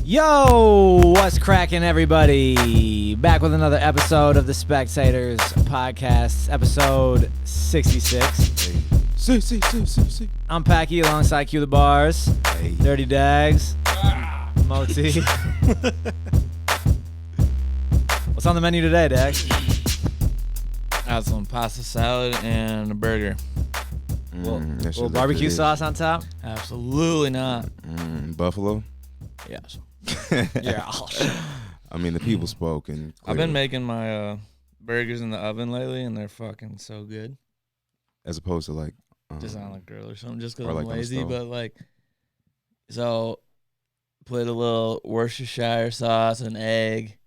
Yo, what's cracking, everybody? Back with another episode of the Specktators podcast, episode 66. See. I'm Packy alongside Q the Bars, Dirty Dags, Moe-T. What's on the menu today, Dags? I had some pasta salad and a burger. Little barbecue sauce on top? Absolutely not. Buffalo. Yes. Yeah. I mean, the people spoke. And I've been making my burgers in the oven lately, and they're fucking so good. as opposed to like Just on a grill or something, just because or I'm like on the lazy. stove. But like, so put a little Worcestershire sauce, an egg,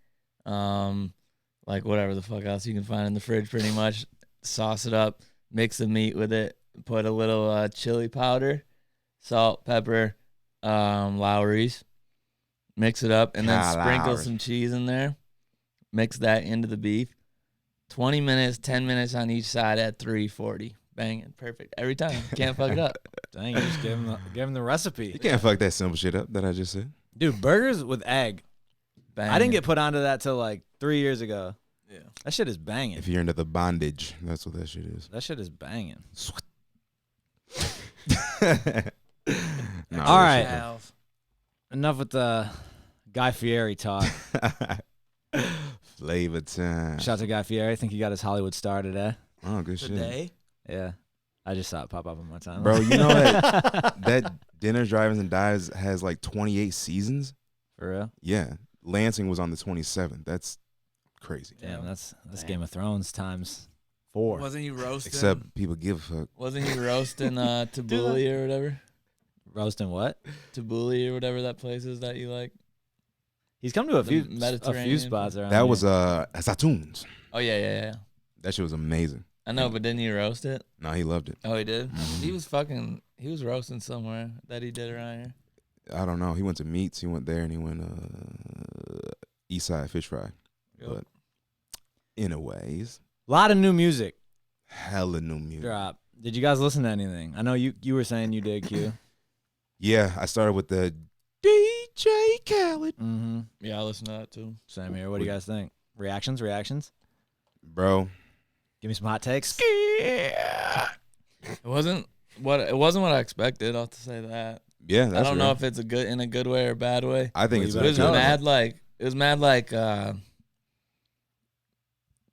like whatever the fuck else you can find in the fridge, pretty much. Sauce it up, mix the meat with it, put a little chili powder, salt, pepper, Lowry's. Mix it up, and then sprinkle some cheese in there. Mix that into the beef. 20 minutes, 10 minutes on each side at 340. Banging. Perfect. Every time. Can't fuck it up. Dang, you just gave him the recipe. You can't fuck that simple shit up that I just said. Dude, burgers with egg. Banging. I didn't get put onto that till like 3 years ago. Yeah. That shit is banging. If you're into the bondage, that's what that shit is. That shit is banging. Nah, All right. Yeah. Enough with the Guy Fieri talk. Flavor time. Shout out to Guy Fieri. I think he got his Hollywood star today. Oh, good shit. Today? Yeah. I just saw it pop up on my timeline. Bro, you know that Dinners, Drive-Ins, and Dives has like 28 seasons? For real? Yeah. Lansing was on the 27th. That's crazy. Damn, that's Damn. Game of Thrones times 4. Wasn't he roasting? Except people give a fuck. Wasn't he roasting Tabbouleh or whatever? Roasting what? Tabbouleh or whatever that place is that you like? He's come to a The few Mediterranean spots around That here. was Zatoons. Oh, yeah. That shit was amazing. I know, but didn't he roast it? No, he loved it. Oh, he did? Mhm. He was roasting somewhere that he did around here. I don't know. He went to Meats. He went there, and he went Eastside Fish Fry. Yep. But anyways, A lot of new music hella new music. drop. Did you guys listen to anything? I know you were saying you did, Q. Yeah, I started with the DJ Khaled. Mm-hmm. Yeah, I listened to that too. Same here. What do you guys think? Reactions? Bro, Give me some hot takes. It wasn't what I expected. I'll have to say that. yeah, that's I don't know real. if it's in a good way or bad way. I think Well, it's you But it was better tell mad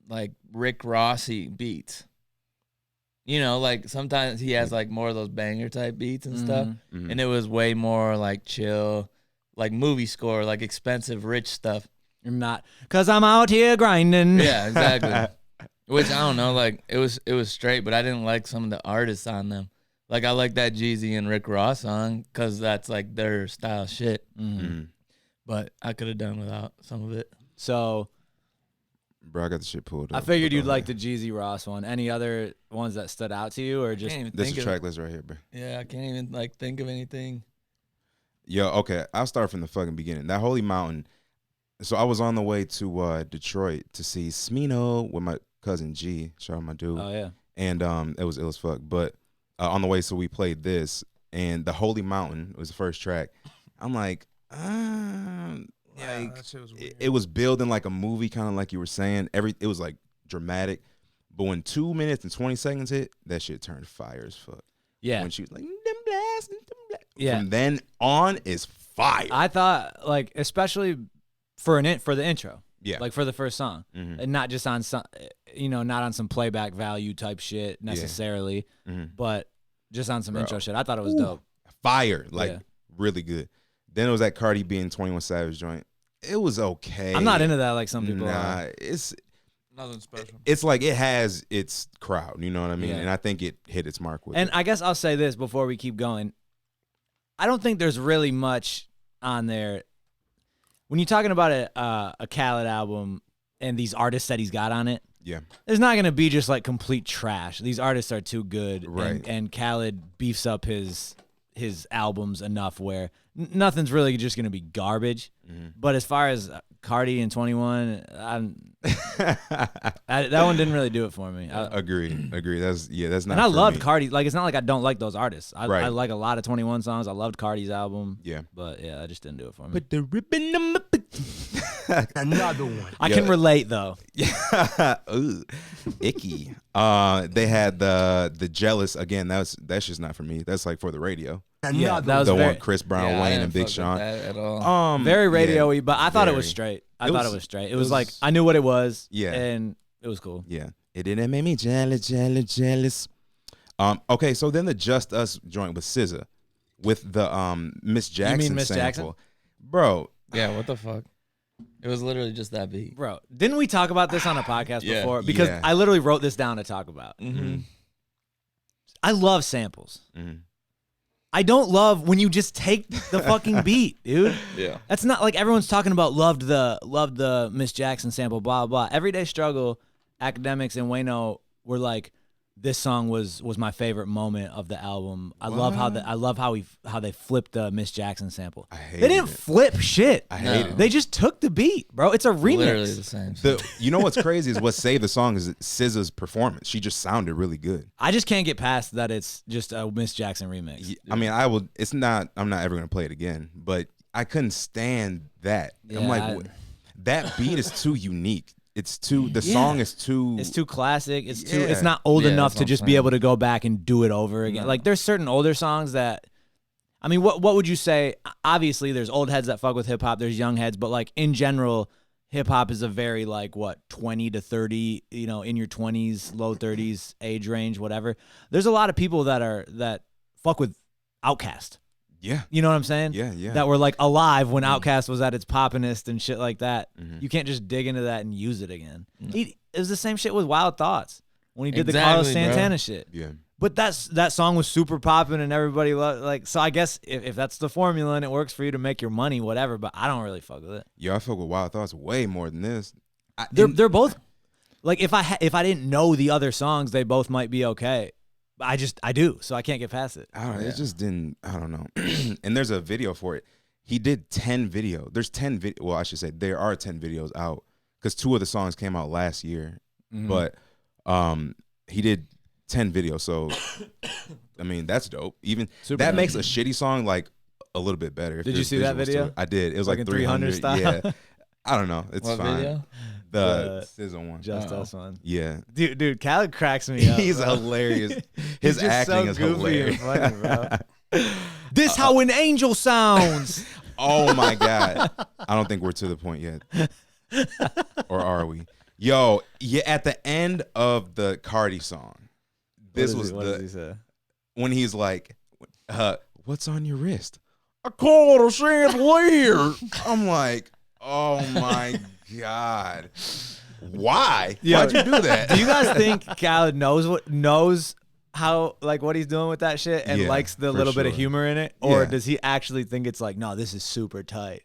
like Rick Rossy beats. You know, like sometimes he has like more of those banger type beats and stuff. Mhm. And it was way more like chill, like movie score, like expensive, rich stuff. You're not, cause I'm out here grinding. Yeah, exactly. Which I don't know, like it was straight, but I didn't like some of the artists on them. Like I like that Jeezy and Rick Ross song because that's like their style shit. Mm-hmm. Mhm. But I could have done without some of it. So Bro, I got the shit pulled up. I figured Hold you'd on. like the Jeezy Ross one. Any other ones that stood out to you, or just Can't even This think is of track list right here, bro. Yeah, I can't even like think of anything. Yo, okay, I'll start from the fucking beginning. That Holy Mountain. So I was on the way to Detroit to see Smino with my cousin G. Shout out my dude. oh yeah, And it was ill as fuck. But on the way, so we played this, and the Holy Mountain was the first track. I'm like, That shit was weird. it was building like a movie, kind of like you were saying. It was like dramatic. But when 2 minutes and 20 seconds hit, that shit turned fire as fuck. yeah. When she was like, them blast, them blast. Yeah. From then on is fire. I thought, like, especially for the intro, yeah. like for the first song, Mhm. and not just on some, not on some playback value type shit necessarily, Mhm. but just on some Bro. intro shit. I thought it was Ooh. dope. Fire. Like, Yeah. really good. Then it was that Cardi B and 21 Savage joint. It was okay. I'm not into that like some people Nah, are. Nothing special. it's like it has its crowd, you know what I mean? Yeah. And I think it hit its mark with And it. I guess I'll say this before we keep going. I don't think there's really much on there. When you're talking about a Khaled album and these artists that he's got on it, Yeah. there's not going to be just like complete trash. These artists are too good. Right. And Khaled beefs up his albums enough where nothing's really just gonna be garbage. But as far as Cardi and 21, that one didn't really do it for me. Agree. That's not. And I for loved me. Cardi. Like, it's not like I don't like those artists. I Right. like a lot of 21 songs. I loved Cardi's album. Yeah. But yeah, I just didn't do it for me. Put the ribbon on my Another one. I can relate though. Ooh, icky. They had the jealous again. That's just not for me. That's like for the radio. Yeah, that was The very, one Chris Brown, Yeah, I Wayne, didn't and Big fuck with Sean. that at all. very yeah, radio-y, but I thought it was very. straight. I It thought was- it was straight. It it was like was- I knew what it was. Yeah. And it was cool. Yeah, it didn't make me jealous. Okay, so then the Just Us joint with SZA, with the Miss Jackson Miss sample, Jackson? bro. Yeah, what the fuck? It was literally just that beat. Bro, didn't we talk about this on a podcast Yeah. before? Because Yeah. I literally wrote this down to talk about. Mm-hmm. I love samples. Mhm. I don't love when you just take the fucking beat, dude. Yeah. That's not like everyone's talking about loved the Miss Jackson sample, blah, blah. Everyday Struggle, Academics, and Wayno were like, this song was my favorite moment of the album. I love how they flipped the Miss Jackson sample. I hate They didn't flip shit. I hate No. it. They just took the beat, bro. It's a remix. Literally the same. You know what's crazy is what saved the song is SZA's performance. She just sounded really good. I just can't get past that it's just a Miss Jackson remix. I mean, I will. It's not. I'm not ever gonna play it again. But I couldn't stand that. I'm Yeah, like, that beat is too unique. It's too. The song is too. It's too classic. It's too. Yeah. It's not old Yeah, enough that's to what I'm just be saying. able to go back and do it over again. No. Like there's certain older songs that, I mean, what would you say? Obviously, there's old heads that fuck with hip hop. There's young heads, but like in general, hip hop is a very like 20 to 30, in your 20s, low 30s age range, whatever. There's a lot of people that fuck with Outkast. Yeah. You know what I'm saying? Yeah. That were like alive when Outkast was at its poppinest and shit like that. Mhm. You can't just dig into that and use it again. No. It was the same shit with Wild Thoughts when he did the Carlos Exactly, bro. Santana shit. Yeah. But that song was super popping and everybody loved so I guess if that's the formula and it works for you to make your money, whatever. But I don't really fuck with it. Yeah, I fuck with Wild Thoughts way more than this. They're both like if I didn't know the other songs, they both might be okay. But I do, so I can't get past it. I don't know. It just didn't. I don't know. And there's a video for it. He did 10 videos. There's 10 video. Well, I should say there are 10 videos out because 2 of the songs came out last year. Mhm. But he did 10 videos. So I mean, that's dope. Even Super that dope. makes a shitty song like a little bit better. if Did you there's see that visuals to video? it. I did. It was like Fucking 300 style? Yeah. I don't know. It's What fine. video? The SZA one. Just Uh-oh. us one. Yeah. Dude, Khaled cracks me up. He's bro. hilarious. He's His just acting so is goofy hilarious. and funny, bro. This how an angel sounds. Oh my God. I don't think we're to the point yet. Or are we? Yo, yeah, at the end of the Cardi song, this was what does he say? when he's like, what's on your wrist? A quarter chandelier. I'm like, oh my God. Why? Yo, Why'd you do that? Do you guys think Khaled knows how like what he's doing with that shit and Yeah, likes the for little bit of sure. humor in it, or Yeah. does he actually think it's like, no, this is super tight?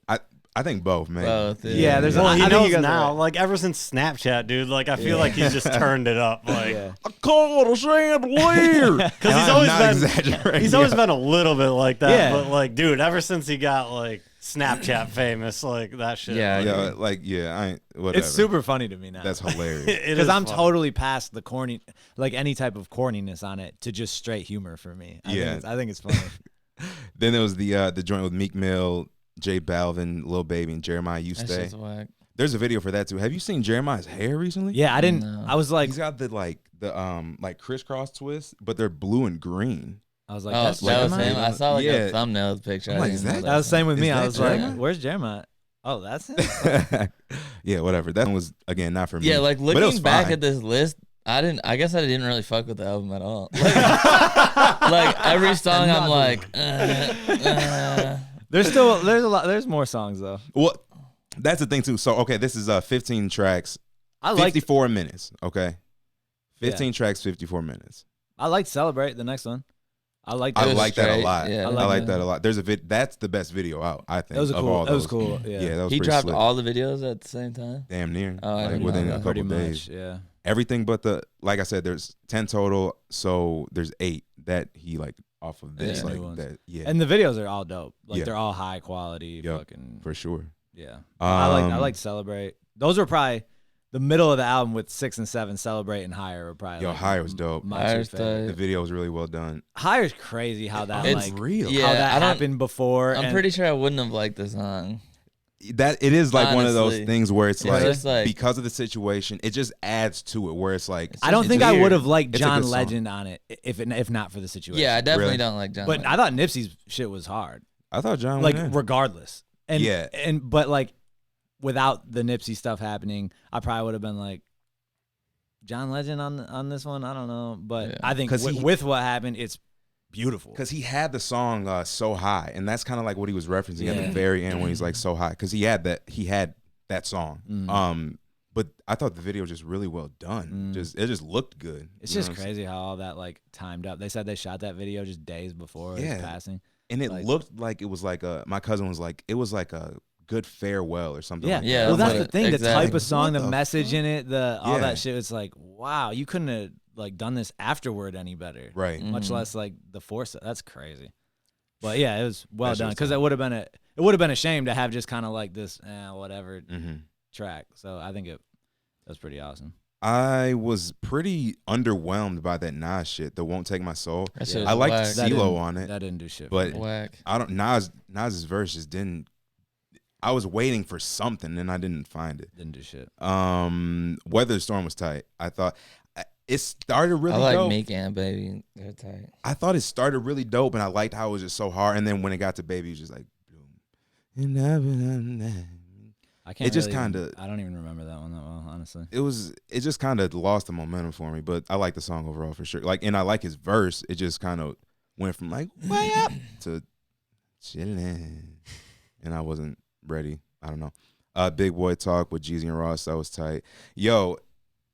I think both, man. Both, Yeah, there's Well, I he think you knows guys are now. right. Like ever since Snapchat, dude. Like I feel like he's just turned it up. Like Yeah. A quarter chandelier. because he's I'm always not been exaggerating. he's always been a little bit like that. Yeah. But like, dude, ever since he got like Snapchat famous, like that shit. Yeah, Yeah, like I ain't whatever. It's super funny to me now. That's hilarious. It is Because I'm funny. totally past the corny, like any type of corniness on it to just straight humor for me. I think it's funny. Then there was the joint with Meek Mill, J Balvin, Lil Baby, and Jeremiah You that Stay. shit's whack. There's a video for that too. Have you seen Jeremiah's hair recently? Yeah, I didn't. No. I was like, He's got the like crisscross twist, but they're blue and green. I was like, Oh, that's that was Jeremiah? him. I saw like Yeah. a thumbnail picture. I'm I like, didn't is know that- That was the same with Is me. I that was like, Jeremiah? where's Jeremiah? Oh, that's him. Yeah, whatever. That one was again not for me. Yeah, like but it was looking back fine. at this list, I guess I didn't really fuck with the album at all. Like every song, I'm like, There's more songs though. Well, that's the thing too. So okay, this is 15 tracks, I like 54 minutes. Okay, 15 tracks, 54 minutes. I like Celebrate, the next one. I like I that. was like that a straight, lot. yeah. I I like like that a lot. There's a that's the best video out, I think. That was of cool. all That was those. cool. Yeah. that was he pretty dropped slick. all the videos at the same time. Damn near. Oh, I like didn't within know a that. couple Pretty days. much. Yeah. Everything but the, like I said, there's 10 total, so there's 8 that he like off of this. Yeah. Like New ones. that. Yeah. And the videos are all dope. Like Yeah. they're all high quality. Yep. Fucking For sure. yeah. I like Celebrate. Those were probably the middle of the album with 6 and 7. Celebrate and Higher were probably. Yo, like Higher was dope. my High's two favorite. The video was really well done. Higher's crazy how that It's like real. Yeah, how that I don't- happened before. I'm and pretty sure I wouldn't have liked the song. That it is like one of those Honestly. things where it's It's like, just like- because of the situation, it just adds to it. Where it's like, I don't It's think I weird. would have liked It's a John good song. Legend on it if not for the situation. Yeah, I definitely Really? don't like John. But Legend. I thought Nipsey's shit was hard. I thought John Like went in. regardless. And Yeah. but like without the Nipsey stuff happening, I probably would have been like John Legend on this one. I don't know, but Yeah. I think 'Cause with what happened, it's beautiful. Because he had the song "So High," and that's kind of like what he was referencing at Yeah. the very end when he's like "So High," because he had that song. Mm. But I thought the video was just really well done. It just looked good. It's You know just what I'm saying? crazy how all that like timed up. They said they shot that video just days before his Yeah. passing. And it like- looked like it was like my cousin was like, it was like a good farewell or something. Yeah, like Yeah, Well, that. that's like the thing. The exactly. type of song, What the the message in it, all Yeah. that shit. It's like, wow, you couldn't have like done this afterward any better. Right. Mm. Much less like the force. That's crazy. But yeah, it was well That shit done was because tight. it would have been a shame to have just kind of like this whatever Mm-hmm. track. So I think it was pretty awesome. I was pretty underwhelmed by that Nas shit. The "Won't Take My Soul." That shit I was liked whack. That CeeLo didn't- on it, That didn't do shit. but for me. Whack. I don't. Nas's verse just didn't. I was waiting for something and I didn't find it. Didn't do shit. Weather Storm was tight. I thought it started really I like dope. Meek and Baby. They're tight. I thought it started really dope, and I liked how it was just so hard. And then when it got to Baby, it was just like, I can't. It just really even- kinda- I don't even remember that one that well, honestly. it just kind of lost the momentum for me. But I like the song overall for sure. Like, and I like his verse. It just kind of went from like way up to chilling, and I wasn't ready. I don't know. Big Boy Talk with Jeezy and Ross, that was tight. Yo,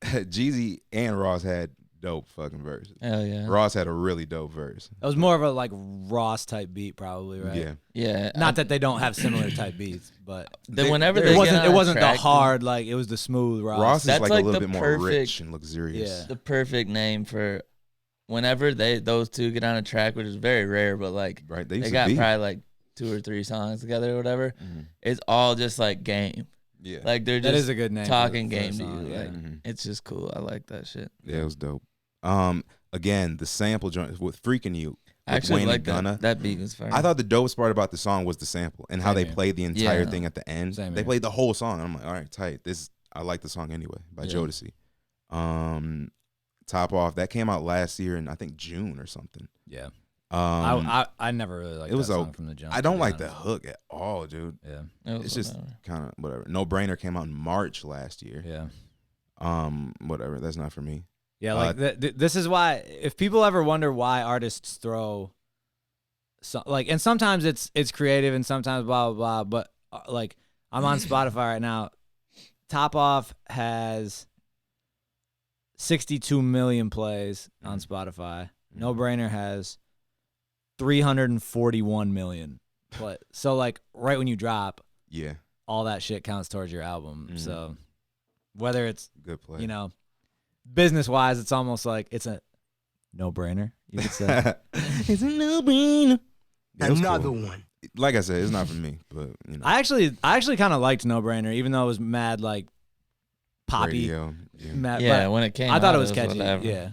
Jeezy and Ross had dope fucking verses. Hell yeah. Ross had a really dope verse. It was more of a like Ross type beat, probably, right? Yeah. Yeah. Not that they don't have similar type beats, but Then whenever it they wasn't. get It on a wasn't the track, hard like it was the smooth Ross. Ross is That's like, like a little the bit more perfect- rich and luxurious. Yeah. the perfect name for whenever those two get on a track, which is very rare, but like Right. They they used got to be. probably like 2 or 3 songs together or whatever. Mhm. It's all just like game. Yeah. Like they're that just is a good name. talking for a game to song, you. yeah. Like Mhm. it's just cool. I like that shit. Yeah, it was dope. Again, the sample joint with "Freaking You." I with actually Wayne like and Gunna. that beat was fire. I thought the dopest part about the song was the sample and how Same they here. played the entire Yeah. thing at the end. Same They here. played the whole song. And I'm like, all right, tight. I like the song anyway by Yeah. Jodeci. Top Off, that came out last year in I think June or something. Yeah. I I never really liked it was that song okay. from the jump. don't to be like the honest. hook at all, dude. Yeah. It was It's just whatever. kind of whatever. No Brainer came out in March last year. Yeah. Whatever. That's not for me. Yeah, like this is why if people ever wonder why artists throw like and sometimes it's creative and sometimes blah blah blah, but like I'm on Spotify right now. Top Off has 62 million plays on Spotify. No Brainer has 341 million play. So like right when you drop, Yeah, all that shit counts towards your album. Mhm. So whether it's good play. you know, business wise, it's almost like it's a no brainer. You could say. It's a no-brainer. Yeah, it was Another cool. one. Like I said, it's not for me, but you know, I actually kind of liked No Brainer, even though it was mad like poppy. radio. Yeah. Mad, Yeah, but when it came I thought out, it was catchy, whatever. yeah.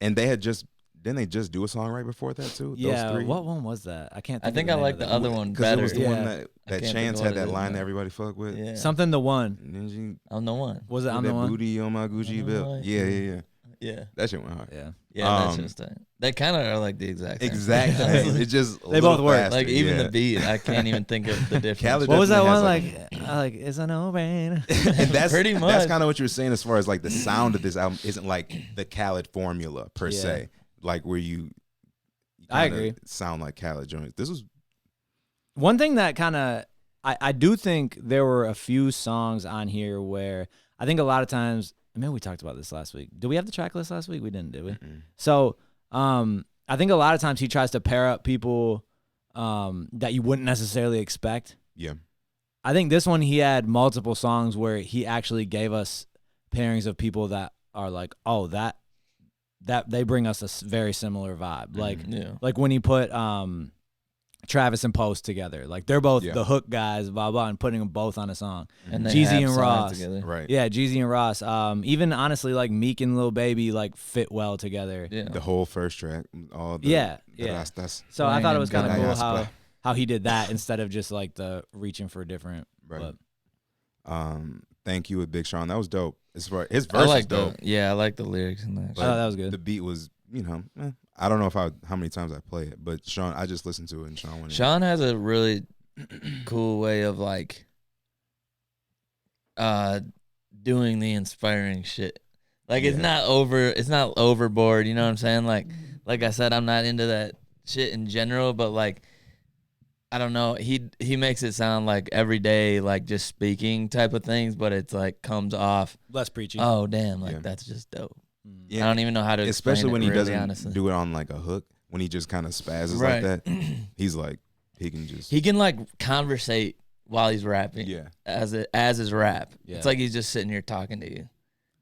And they had didn't they just do a song right before that too? yeah. Those three? What one was that? I can't. I Think think of I the like name the of that other one. one Because better. it was the Yeah. one that I can't think Chance of had what it that is line now. that everybody fuck with. Yeah. Something the one. Ninja, I'm the one. Was it with on that the one? booty on my Gucci On belt. my Yeah, Gucci. yeah, yeah. Yeah. That shit went hard. Yeah. Yeah, that's Um, just it. They kind of are like the exact same. Exactly. It just They both work. Like even the beat, I can't even think of the difference. Khaled What was that definitely one has, like? Like it's a no brainer. And that's Pretty That's much. kind of what you were saying as far as like the sound of this album isn't like the Khaled formula per Yeah. se, like where you I kinda agree. sound like Khaled joints. This was One thing that kind of I do think there were a few songs on here where I think a lot of times. Maybe we talked about this last week. Did we have the track list last week? We didn't, did we? So I think a lot of times he tries to pair up people that you wouldn't necessarily expect. yeah. I think this one he had multiple songs where he actually gave us pairings of people that are like, oh, that they bring us a very similar vibe. Like Yeah. like when he put Travis and Post together, like they're both Yeah. the hook guys, blah blah, and putting them both on a song. And they Jeezy have and songs Ross. together. Right. Yeah, Jeezy and Ross. Even honestly, like Meek and Lil Baby like fit well together. Yeah. The whole first track, all the Yeah. that's So I thought it was kind of Playing cool and how Gunna. how he did that instead of just like the reaching for different. right. But Thank You with Big Sean. That was dope. His verse I is like dope. I like the lyrics in that. I thought that was good. The beat was, I don't know how many times I play it, but Sean, I just listened to it and Sean went in. Sean has a really cool way of like doing the inspiring shit. Like it's not overboard, you know what I'm saying? Like I said, I'm not into that shit in general, but like I don't know, he makes it sound like everyday, like just speaking type of things, but it's like comes off Less preachy. oh damn, like Yeah. that's just dope. Yeah. I don't even know how to explain Especially when it, he really, doesn't honestly. do it on like a hook, when he just kind of spazzes Right. like that. He's like, he can just He can like conversate while he's rapping. yeah. As his rap. Yeah. It's like he's just sitting here talking to you.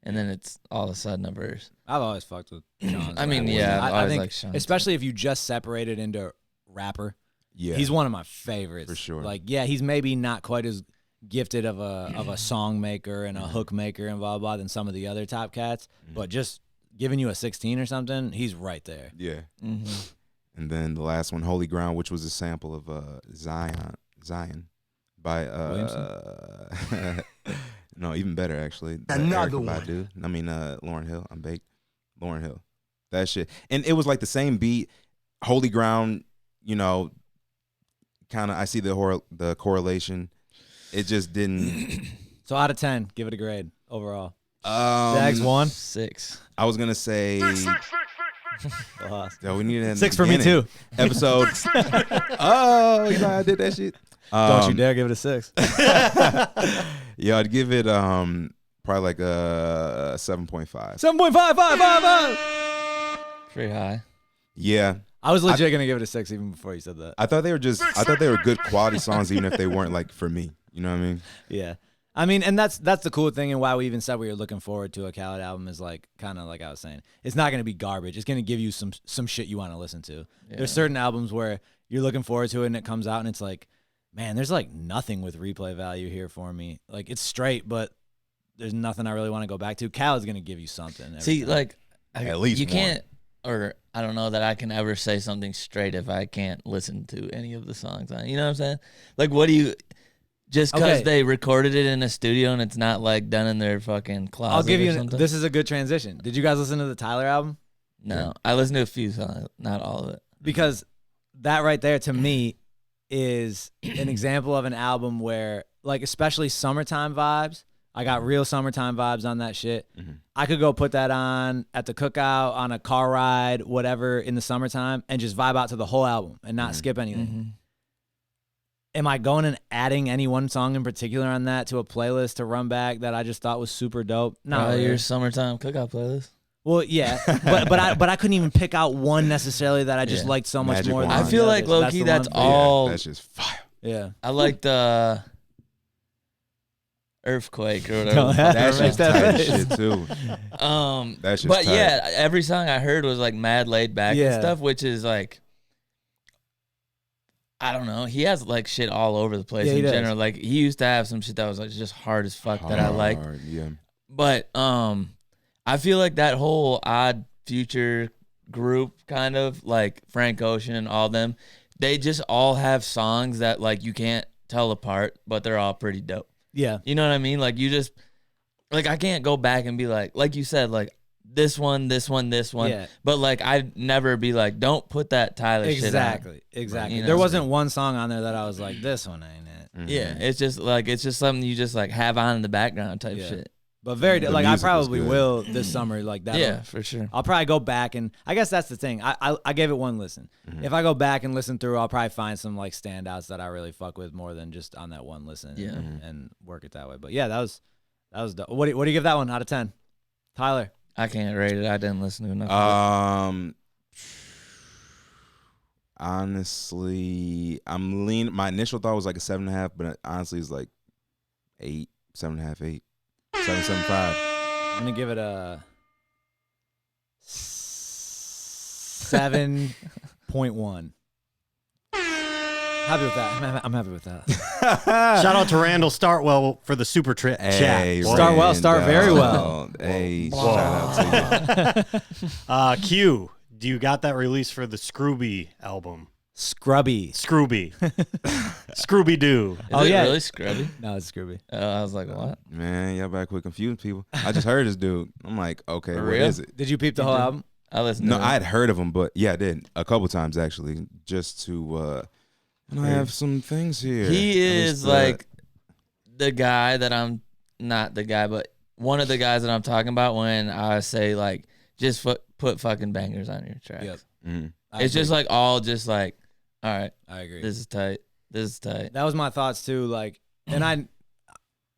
And then it's all of a sudden a verse. I've always fucked with Sean's. I mean, rap. yeah, I've I always think liked Sean. especially if you just separated into rapper, Yeah. he's one of my favorites For sure. Like, yeah, he's maybe not quite as gifted of a song maker and a hook maker and blah blah than some of the other top cats, but just giving you a 16 or something, he's right there. Yeah. Mm-hmm. And then the last one, Holy Ground, which was a sample of Zion by no, even better actually. Another Erykah one. Badu. I mean Lauryn Hill. I'm baked. Lauryn Hill. That shit. And it was like the same beat. Holy Ground, kind of I see the correlation. It just didn't So out of 10, give it a grade overall. um Zags 1. 6. I was gonna say Lost. yeah, we needed 6 for me too. Episode. Oh, I did that shit. Don't you dare give it a 6. Yeah, I'd give it probably like a 7.5. 7.5555. Pretty high. Yeah. I was legit gonna give it a 6 even before you said that. I thought they were good quality songs even if they weren't like for me. You know what I mean? Yeah. I mean, and that's the cool thing, and why we even said we were looking forward to a Khaled album is like kind of like I was saying, it's not gonna be garbage. It's gonna give you some shit you want to listen to. Yeah. There's certain albums where you're looking forward to it and it comes out and it's like, man, there's like nothing with replay value here for me. Like it's straight, but there's nothing I really want to go back to. Khaled's gonna give you something. every See, time. like At least you one. can't, or I don't know that I can ever say something straight if I can't listen to any of the songs on. You know what I'm saying? Like, what do you? Just because Okay. they recorded it in a studio and it's not like done in their fucking closet. I'll give or you. something? This is a good transition. Did you guys listen to the Tyler album? No, I listened to a few songs, not all of it. Because that right there to me is an example of an album where, like, especially summertime vibes. I got real summertime vibes on that shit. Mhm. I could go put that on at the cookout, on a car ride, whatever, in the summertime, and just vibe out to the whole album and not skip anything. Mm-hmm. Am I going and adding any one song in particular on that to a playlist to run back that I just thought was super dope? No, Your summertime cookout playlist. well, yeah, but I couldn't even pick out one necessarily that I just Yeah. liked so much Magic more. Than Wand. I the feel like others. low That's key the that's one? all. Yeah, that's just fire. Yeah. I like the earthquake or whatever. Don't the fuck have that to That's make just that tight face. shit too. That's just but tight. yeah, every song I heard was like mad laid back Yeah. and stuff, which is like, I don't know. He has like shit all over the place Yeah, he in does. general. Like he used to have some shit that was like just hard as fuck that I liked. Hard, yeah. But I feel like that whole Odd Future group, kind of like Frank Ocean and all them, they just all have songs that like you can't tell apart, but they're all pretty dope. Yeah. You know what I mean? Like you just like I can't go back and be like you said, like this one. Yeah. But like I'd never be like, don't put that Tyler shit on. Exactly. You know? There wasn't one song on there that I was like, this one ain't it. Mhm. Yeah, it's just something you just like have on in the background type Yeah. shit. But very The like I music was probably good. will this summer like that. Yeah, for sure. I'll probably go back and I guess that's the thing. I gave it one listen. Mhm. If I go back and listen through, I'll probably find some like standouts that I really fuck with more than just on that one listen. Yeah. and work it that way. But yeah, that was dope. What do you give that one out of 10? Tyler. I can't rate it. I didn't listen to enough. Honestly, I'm lean. My initial thought was like a 7.5, but honestly, it's like 8, 7.5, 8, 7.75. I'm gonna give it a 7.1. Happy with that. I'm happy with that. Shout out to Randall Startwell for the super chat. Start well, start very well. Hey, shout out to you. Q, do you got that release for the Scruby album? Scrubby. Scrooby Doo. Is Oh, it yeah. really Scrubby? No, it's Scrubby. I was like, what? Man, y'all back with confusing people. I just heard this dude. I'm like, okay, For what real? is it? Did you peep the whole album? I listened No, to it. I had heard of him, but yeah, I did a couple times actually, just to. I have some things here. He is like the guy that I'm not the guy, but one of the guys that I'm talking about when I say like just put fucking bangers on your tracks. Yep. Mm-hmm. It's just like all just like, all right, I agree. this is tight. This is tight. That was my thoughts too. Like, and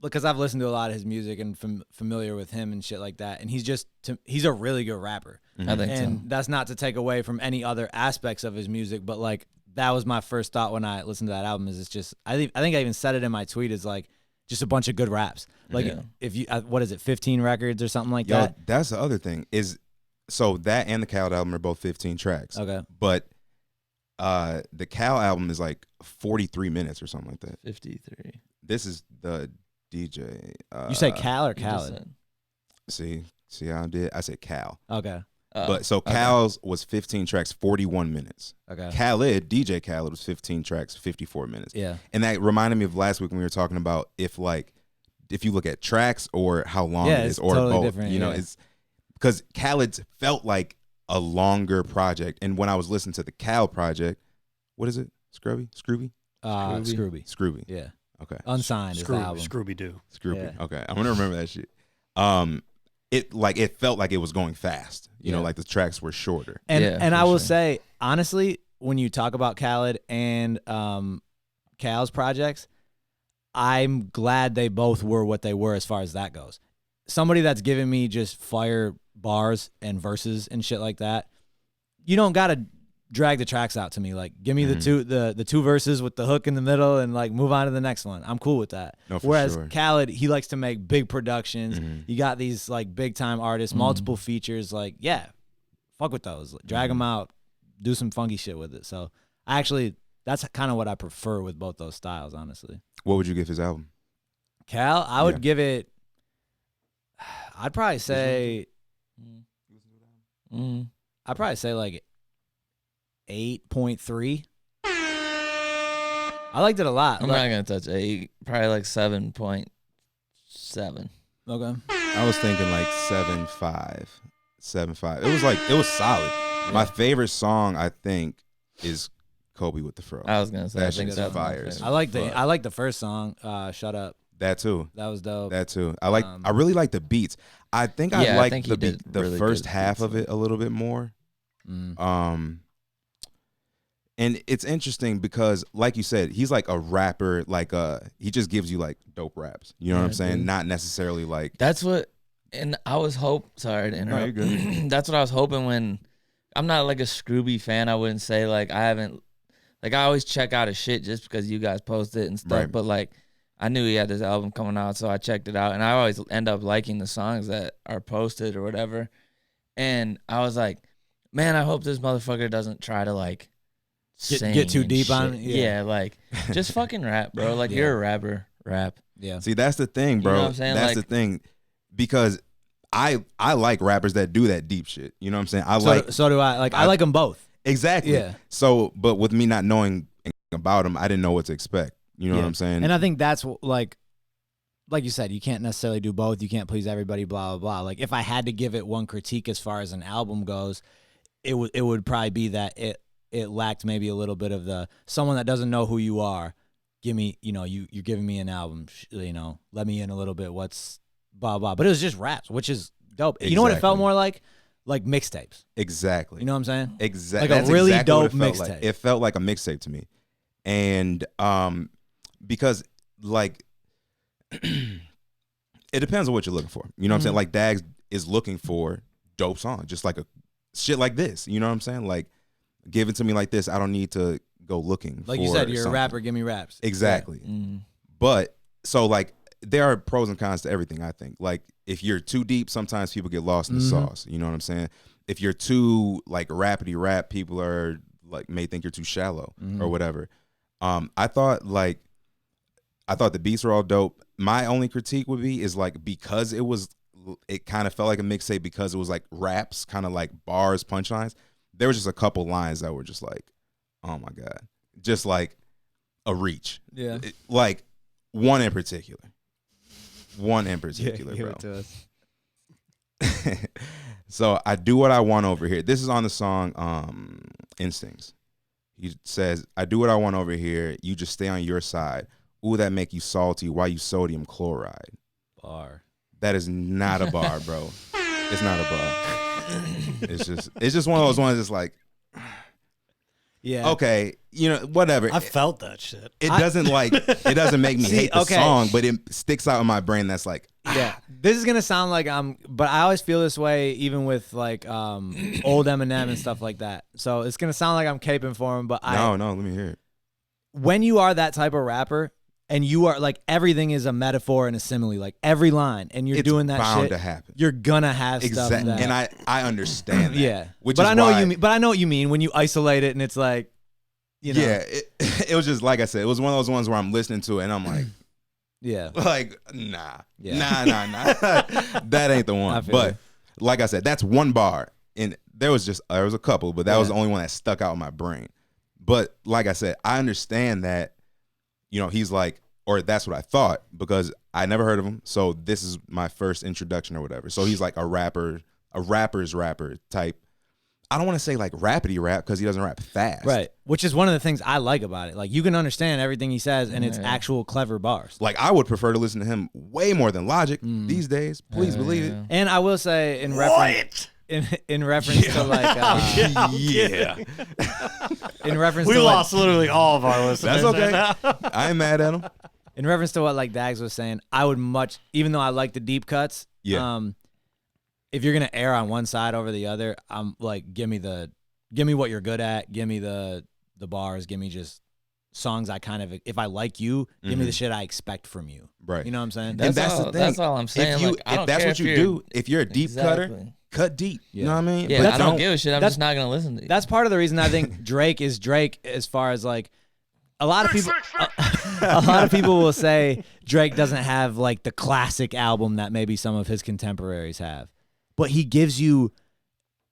because I've listened to a lot of his music and familiar with him and shit like that. And he's a really good rapper. Mm-hmm. I think And so. that's not to take away from any other aspects of his music, but like that was my first thought when I listened to that album. Is it's just I think I even said it in my tweet. Is like just a bunch of good raps. Like Yeah. if you what is it, 15 records or something like Yo, that? that's the other thing is, so that and the Cal album are both 15 tracks. Okay. But the Cal album is like 43 minutes or something like that. 53. This is the DJ. You say Cal or You just Khaled? said. See how I did? I said Cal. Okay. But so okay. Cal's was 15 tracks, 41 minutes. Okay. Khaled, DJ Khaled was 15 tracks, 54 minutes. Yeah. And that reminded me of last week when we were talking about if you look at tracks or how long Yeah, it it's is or totally both. different, You know, yeah. it's because Khaled's felt like a longer project. And when I was listening to the Cal project, what is it? Scruby? Scrooby. Yeah. Okay. Unsigned is the album. Scrooby Doo. Scruby. Yeah. Okay. I'm gonna remember that shit. It felt like it was going fast. You know, Yeah. like the tracks were shorter. And Yeah, and for I will sure. say, honestly, when you talk about Khaled and Cal's projects, I'm glad they both were what they were as far as that goes. Somebody that's giving me just fire bars and verses and shit like that, you don't gotta drag the tracks out to me. Like, give me the two verses with the hook in the middle and like move on to the next one. I'm cool with that. No, for Whereas sure. Khaled, he likes to make big productions. Mhm. You got these like big time artists, multiple features. Like, yeah, fuck with those. Drag them out, do some funky shit with it. So that's kind of what I prefer with both those styles, honestly. What would you give his album? Cal, I would Yeah. give it. I'd probably say. Mm. I'd probably say like 8.3. I liked it a lot. I'm not gonna touch 8. Probably like 7.7. Okay. I was thinking like 7.5. 7.5. It was solid. My favorite song, I think, is Kobe with the Fro. I was gonna say. That I think shit's that's my fire. favorite. I like the first song. Shut Up. That too. That was dope. That too. I really like the beats. I think I Yeah, I like think he the did the really first good half beats of on it a little bit more. Mm. And it's interesting because, like you said, he's like a rapper. Like he just gives you like dope raps. You know what I'm saying? dude. Not necessarily like. That's what, and I was sorry to No, interrupt. you're good. That's what I was hoping when, I'm not like a Scrooby fan. I wouldn't say like I haven't, like I always check out his shit just because you guys post it and stuff. Right. But like I knew he had this album coming out, so I checked it out, and I always end up liking the songs that are posted or whatever. And I was like, man, I hope this motherfucker doesn't try to like Get sing too and deep shit. on it? Yeah. Yeah, like just fucking rap, bro. Like Yeah. you're a rapper, rap. Yeah. See, that's the thing, You bro. know what I'm saying? That's Like- the thing, because I like rappers that do that deep shit. You know what I'm saying? So do I. Like I like them both. Exactly. Yeah. So, but with me not knowing about him, I didn't know what to expect. You know what I'm saying? And I think that's like you said, you can't necessarily do both. You can't please everybody. Blah blah blah. Like if I had to give it one critique as far as an album goes, it would probably be that it lacked maybe a little bit of the someone that doesn't know who you are. Give me, you're giving me an album. Let me in a little bit. What's blah blah. But it was just raps, which is dope. You know what it felt Exactly. more like? Like mixtapes. exactly. You know what I'm saying? Exactly. Like a really what dope it felt like. mixtape. It felt like a mixtape to me, and because like it depends on what you're looking for. You know what I'm saying? Like Dags is looking for dope songs, just like a shit like this. You know what I'm saying? Like give it to me like this. I don't need to go looking. Like for you said, you're something. a rapper. Give me raps. Exactly. Mm. But so like there are pros and cons to everything, I think. Like if you're too deep, sometimes people get lost in the sauce. You know what I'm saying? if you're too like rapidy rap, people are like may think you're too shallow or whatever. I thought the beats were all dope. My only critique would be is like because it kind of felt like a mixtape because it was like raps, kind of like bars, punchlines. There was just a couple lines that were just like, oh my God, just like a reach. Yeah. Like one in particular, Give bro. it to us. So I do what I want over here. This is on the song Instincts. He says, I do what I want over here. You just stay on your side. Ooh, that make you salty. Why you sodium chloride? Bar. That is not a bar, bro. It's not a bar. It's just one of those ones that's like, Yeah. okay, you know, whatever. I felt that shit. It doesn't make me hate the okay. song, but it sticks out in my brain. That's like, Yeah. This is gonna sound like but I always feel this way even with like old Eminem and stuff like that. So it's gonna sound like I'm caping for him, but no, let me hear it. when you are that type of rapper and you are like everything is a metaphor and a simile, like every line, and you're It's doing that bound shit, to happen. you're gonna have stuff Exactly, that, and I understand that. yeah. Which but is I know why, what you mean. But I know what you mean when you isolate it and it's like, you know, yeah, it was just like I said, it was one of those ones where I'm listening to it and I'm like, yeah. like, nah, Yeah. nah. That ain't the I one. feel But you. like I said, that's one bar, and there was a couple, but that was the only one that stuck out in my brain. But like I said, I understand that, you know, he's like, or that's what I thought because I never heard of him. So this is my first introduction or whatever. So he's like a rapper's rapper type. I don't want to say like rapidy rap because he doesn't rap fast. Right. Which is one of the things I like about it. Like you can understand everything he says and it's actual clever bars. Like I would prefer to listen to him way more than Logic these days. Please believe it. And I will say in reference in reference to like Yeah. in reference We to lost literally all of our listeners. That's okay. right now. I ain't mad at him. in reference to what like Dags was saying, I would much, even though I like the deep cuts, if you're gonna err on one side over the other, I'm like, give me what you're good at, give me the bars, give me just songs I kind of, if I like you, give me the shit I expect from you. Right. You know what I'm saying? And that's the thing. That's all I'm saying. If that's what you do, if you're a deep cutter, cut deep. You know what I mean? Yeah, But I don't give a shit. I'm just not gonna listen to you. That's part of the reason I think Drake is Drake as far as like a lot of people a lot of people will say Drake doesn't have like the classic album that maybe some of his contemporaries have. But he gives you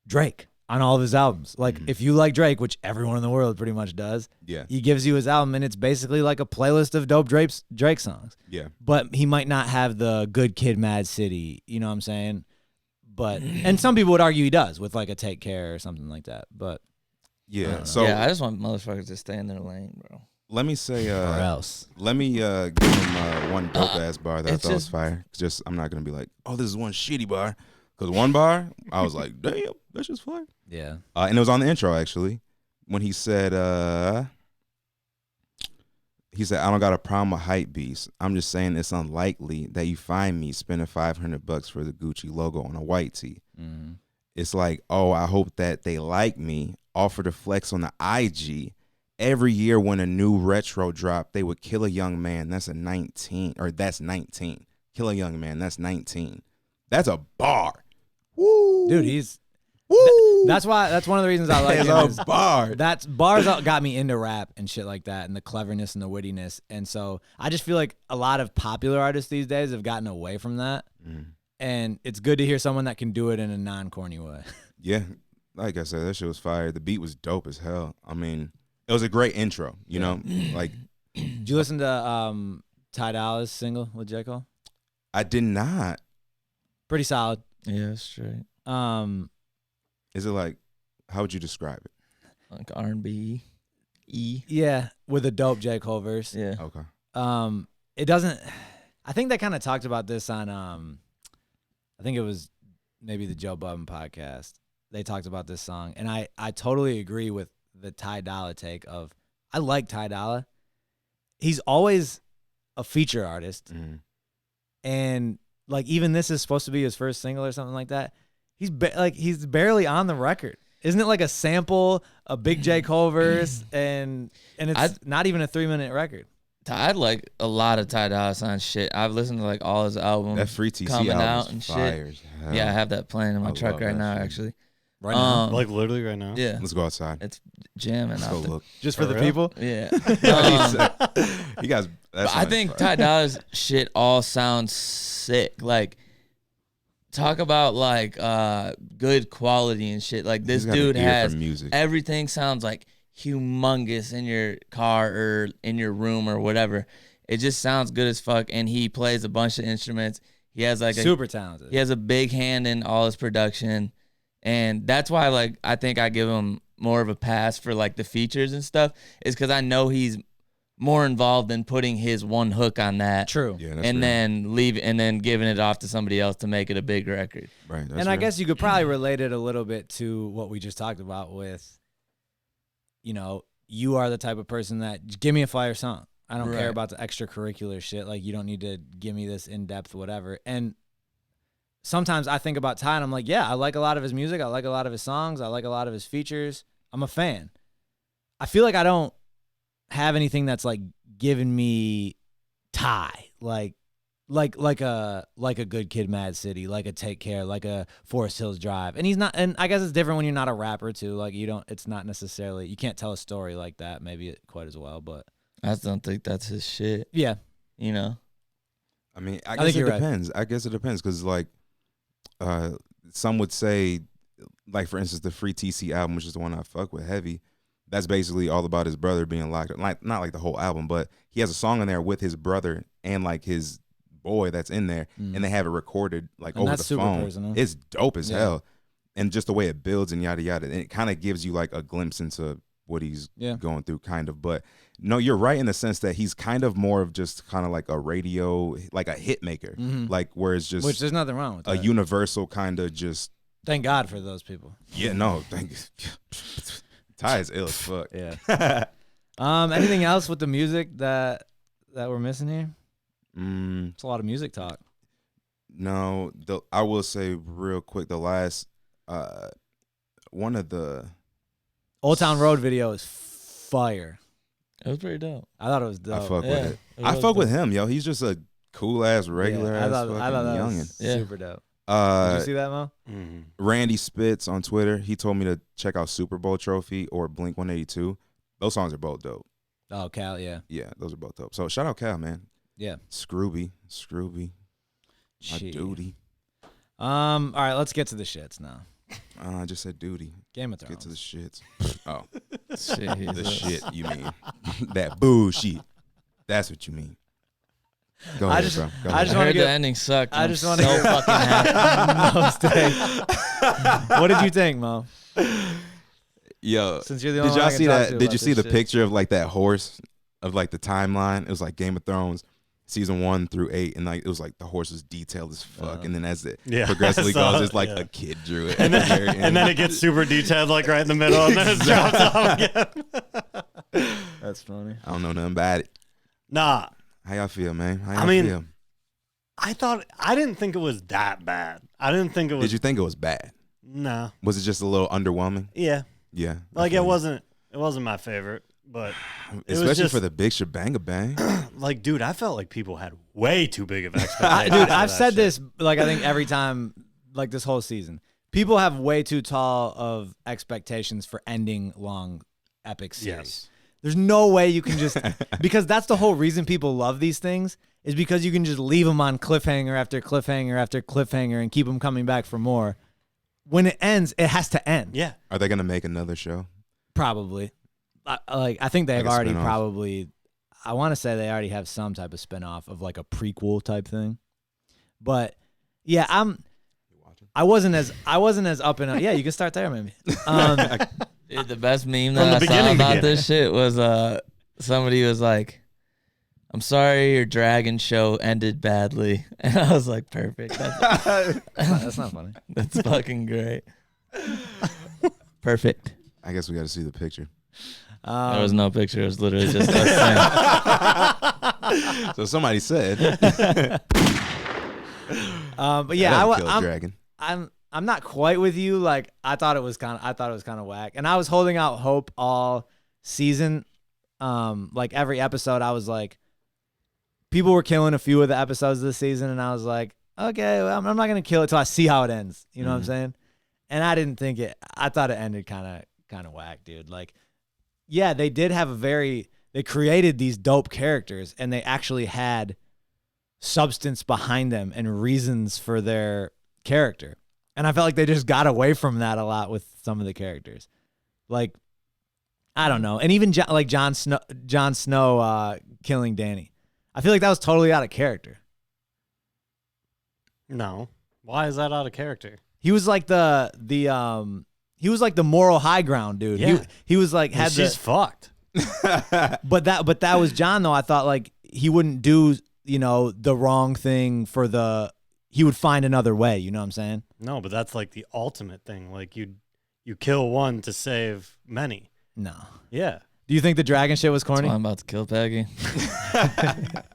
Drake on all of his albums. Like if you like Drake, which everyone in the world pretty much does, he gives you his album and it's basically like a playlist of dope Drake songs. Yeah. But he might not have the Good Kid Mad City, you know what I'm saying? But and some people would argue he does with like a Take Care or something like that. But Yeah. So I just want motherfuckers to stay in their lane, bro. let me say, or else. let me give him one dope ass bar that I it's thought was just- fire. Just I'm not gonna be like, oh, this is one shitty bar, because one bar I was like, damn, that's just fire. Yeah. And it was on the intro actually when he said, I don't got a problem with hype beasts. I'm just saying it's unlikely that you find me spending $500 for the Gucci logo on a white tee. Mm-hmm. It's like, oh, I hope that they like me. Offer to flex on the IG. Every year when a new retro drop, they would kill a young man. That's 19. Kill a young man. That's 19. That's a bar. Woo. Dude, he's Woo. that's one of the reasons I like him. That's is a bar. That's bars got me into rap and shit like that, and the cleverness and the wittiness. And so I just feel like a lot of popular artists these days have gotten away from that. And it's good to hear someone that can do it in a non-corny way. Yeah. Like I said, that shit was fire. The beat was dope as hell. I mean, it was a great intro, you know? Like, Did you listen to Ty Dolla's single with J. Cole? I did not. Pretty solid. Yeah, straight. Is it like, how would you describe it? Like R&B, Yeah, with a dope J. Cole verse. Yeah. Okay. It doesn't. I think they kind of talked about this on. I think it was maybe the Joe Budden podcast. They talked about this song, and I totally agree with the Ty Dolla take of. I like Ty Dolla. He's always a feature artist, and like even this is supposed to be his first single or something like that. He's he's barely on the record. Isn't it like a sample, a big J. Cole verse, and it's not even a 3-minute record? I'd like a lot of Ty Dolla $ign shit. I've listened to like all his albums. That Free TC coming album out is and fire shit. as hell. Yeah, I have that playing in my I truck love right that now, shit. actually. Right now? Like literally right now? Yeah, Let's go outside. it's jamming Let's out go there. look. Just for the real? people? Yeah. You guys. That's I think Ty Dolla's shit all sounds sick. Like, talk about like good quality and shit. Like this dude has music. everything sounds like humongous in your car or in your room or whatever. It just sounds good as fuck, and he plays a bunch of instruments. He has like Super talented. He has a big hand in all his production, and that's why like I think I give him more of a pass for like the features and stuff. Is because I know he's more involved in putting his one hook on that. True. Yeah, that's and real. then giving it off to somebody else to make it a big record. Right. That's And I real. guess you could probably relate it a little bit to what we just talked about with, you are the type of person that give me a fire song. I don't care Right. about the extracurricular shit. Like, you don't need to give me this in-depth whatever. And sometimes I think about Ty and I'm like, yeah, I like a lot of his music. I like a lot of his songs. I like a lot of his features. I'm a fan. I feel like I don't have anything that's like giving me Ty. Like a Good Kid, Mad City, like a Take Care, like a Forest Hills Drive. And he's not, and I guess it's different when you're not a rapper too. Like it's not necessarily, you can't tell a story like that maybe quite as well, but I just don't think that's his shit. yeah. You know? I mean, I think guess it you're right. depends. I guess it depends because, like, some would say, like, for instance, the Free TC album, which is the one I fuck with heavy, that's basically all about his brother being locked up. Like, not like the whole album, but he has a song in there with his brother and, like, his boy that's in there, and they have it recorded, like, And over that's the super phone. personal. It's dope as Yeah. hell. And just the way it builds and yada, yada. And it kind of gives you, like, a glimpse into what he's going through, kind of. But no, you're right in the sense that he's kind of more of just kind of like a radio, like a hit maker, like where it's just Which there's nothing wrong with a that. universal kind of just. Thank God for those people. Yeah, no, thank you. Ty is ill as fuck. Yeah. Anything else with the music that we're missing here? It's a lot of music talk. No, I will say real quick, the last one of the Old Town Road video is fire. It was pretty dope. I thought it was dope. I fuck Yeah, with it. it I was fuck with dope. him, yo. He's just a cool ass regular Yeah, ass I fucking thought that youngin. was Yeah. super dope. Did you see that, Mo? Mm-hmm. Randy Spitz on Twitter, he told me to check out Super Bowl Trophy or Blink 182. Those songs are both dope. Oh, Cal, yeah. Yeah, those are both dope. So shout out Cal, man. Yeah. Scruby, my Shit. duty. All right, let's get to the shits now. I just said duty. Game of Get Thrones. to the shits. Oh, Shit, the shit you mean. That bullshit. That's what you mean. Go I ahead, just- bro. Go I ahead. just I wanna heard get- the ending sucked. I I'm just so wanna get- fucking happy. What did you think, Mo? Yo, Since you're the did only y'all one I see can talk that? to Did about you see this the shit. picture of like that horse of like the timeline? It was like Game of Thrones, season 1 through 8, and like it was like the horse was detailed as fuck. And then as it Yeah, progressively I saw goes, it, it's like yeah. a kid drew it. And at the very then, and end. then it gets super detailed, like right in the middle, and then it drops off again. That's funny. I don't know nothing about it. Nah, How y'all feel, man? How I y'all mean, feel? I didn't think it was that bad. I didn't think it was. Did you think it was bad? Nah. Was it just a little underwhelming? Yeah. Yeah. I Like feel it you. wasn't my favorite, but was Especially just- for the big shebang bang. like, dude, I felt like people had way too big of expectations. Dude, for I've that said shit. this like I think every time, like this whole season. People have way too tall of expectations for ending long epic series. Yes. There's no way you can just because that's the whole reason people love these things is because you can just leave them on cliffhanger after cliffhanger after cliffhanger and keep them coming back for more. When it ends, it has to end. Yeah. Are they gonna make another show? Probably. I think they've Like a already spin-off. probably. I want to say they already have some type of spinoff of like a prequel type thing. But yeah, I wasn't as up in. Yeah, you can start there maybe. Dude, the best meme From that the I saw beginning about to this shit was somebody was like, "I'm sorry your dragon show ended badly," and I was like, "Perfect. That's not funny. That's fucking great. Perfect." I guess we got to see the picture. There was no picture. It was literally just us saying. So somebody said, But yeah, "That'll kill a dragon." I'm not quite with you. Like I thought it was kind of whack, and I was holding out hope all season. Like every episode, I was like, people were killing a few of the episodes this season, and I was like, okay, well, I'm not gonna kill it till I see how it ends. You know what I'm saying? and I didn't think it. I thought it ended kind of whack, dude. Like, yeah, they did have they created these dope characters, and they actually had substance behind them and reasons for their character. And I felt like they just got away from that a lot with some of the characters. Like, I don't know. And even Jon Snow killing Dany. I feel like that was totally out of character. No. Why is that out of character? He was like the moral high ground dude. Yeah. He was like She's fucked. But that was Jon though. I thought like he wouldn't do, the wrong thing he would find another way, you know what I'm saying? No, but that's like the ultimate thing. Like you kill one to save many. No. Yeah. Do you think the dragon shit was That's corny? why I'm about to kill Peggy.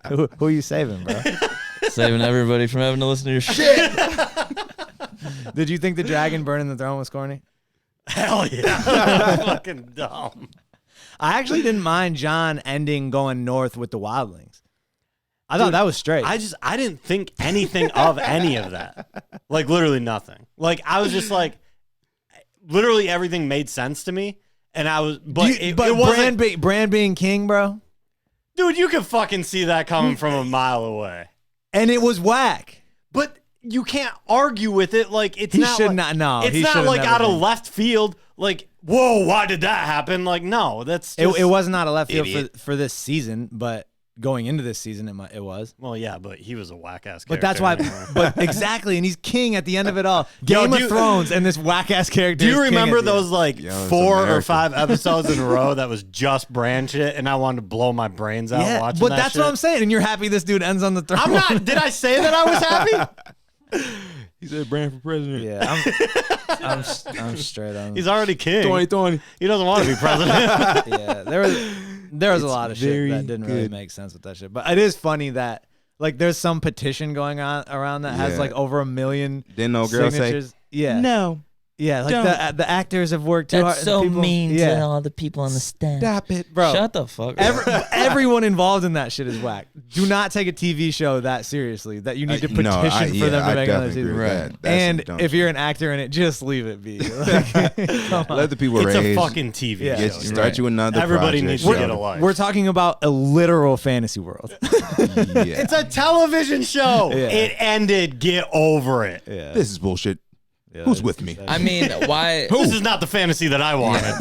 Who are you saving, bro? Saving everybody from having to listen to your shit. Did you think the dragon burning the throne was corny? Hell yeah. That's fucking dumb. I actually didn't mind Jon ending going north with the wildlings. I thought that was straight. I didn't think anything of any of that. Like literally nothing. Like I was just like, literally everything made sense to me, and I was, it wasn't. Bran being king, bro, Dude, you could fucking see that coming from a mile away. and it was whack. But you can't argue with it. Like it's He not. should like, not. No, it's he not should've like never out of been. left field. Like whoa, why did that happen? Like no, that's just, It wasn't out of left field Idiot. for this season, but going into this season, it was. Well, yeah, but he was a whack ass. But that's why. But exactly, and he's king at the end of it all. Yo, Game do of you- Thrones and this whack ass character. Do you is king remember at the end. those like Yo, it's 4 or America. 5 episodes in a row that was just Bran shit, and I wanted to blow my brains out Yeah, watching but that that's shit? what I'm saying. And you're happy this dude ends on the throne. I'm not. Did I say that I was happy? He said Brand for president. Yeah, I'm straight on. He's already king. 2020. He doesn't want to be president. Yeah, there was a lot of shit very that didn't really good. make sense with that shit. But it is funny that like there's some petition going on around that has Yeah. like over 1 million Didn't no girl say, signatures. Yeah, no, yeah, like the actors have worked too hard. That's and so people- mean to Yeah, all the people on the stand. stop it. bro. Shut the fuck up. Everyone involved in that shit is whack. Do not take a TV show that seriously. That you need to petition No, for them to I make another definitely agree season. with Right. that. That's some And dumb if shit. you're an actor in it, just leave it be. Like, come on. Let the people It's raise. a fucking TV Yeah. show. Get, you're start right. you another Everybody project. needs to get a life. We're talking about a literal fantasy world. Yeah. It's a television show. Yeah. It ended. Get over it. Yeah. This is bullshit. Who's with me? I mean, why? This is not the fantasy that I wanted.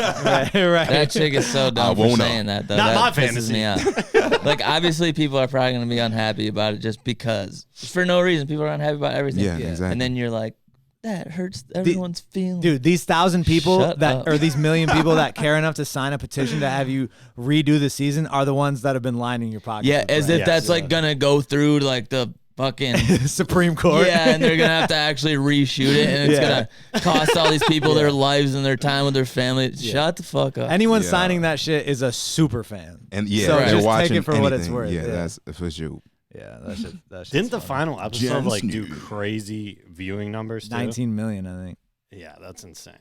right. That chick is so dumb for won't know. saying that, though. Not That my pisses fantasy. me off. Like, obviously, people are probably going to be unhappy about it just because. For no reason. People are unhappy about everything. Yeah, exactly. And then you're like, that hurts everyone's feelings. Dude, these 1,000 people Shut up. or these 1 million people that care enough to sign a petition to have you redo the season are the ones that have been lining your pockets. Yeah, with as bread. if that's like going to go through like the fucking. Supreme Court. Yeah, and they're gonna have to actually reshoot it, and it's Yeah. gonna cost all these people their lives and their time with their family. Shut the fuck up. Anyone Yeah. signing that shit is a super fan. And yeah, So they're just watching take it for what it's anything. worth. Yeah, Yeah. that's for sure. Yeah, that shit. Didn't the final episode Jon like do Snow. crazy viewing numbers too? 19 million, I think. Yeah, that's insane.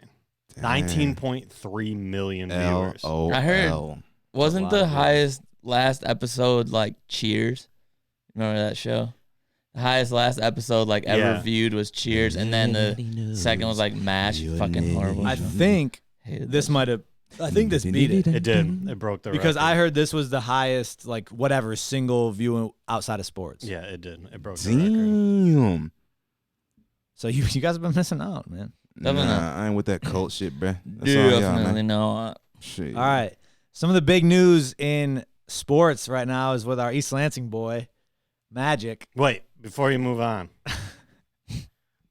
19.3 million viewers. LOL. I heard- Wasn't lot the of highest last episode like Cheers? Remember that show? The highest last episode like ever Yeah. viewed was Cheers, and then the second was like MASH. Fucking horrible. I show. think Hated this that might have. I think this beat it It did. It broke the because record. I heard this was the highest, like whatever single view outside of sports. Yeah, it did. It broke the record. Damn. So you guys have been missing out, man. Definitely not. Nah, I ain't with that cult shit, bruh. That's all y'all, Definitely man. not. Shit. All right. Some of the big news in sports right now is with our East Lansing boy, Magic. Wait, before you move on.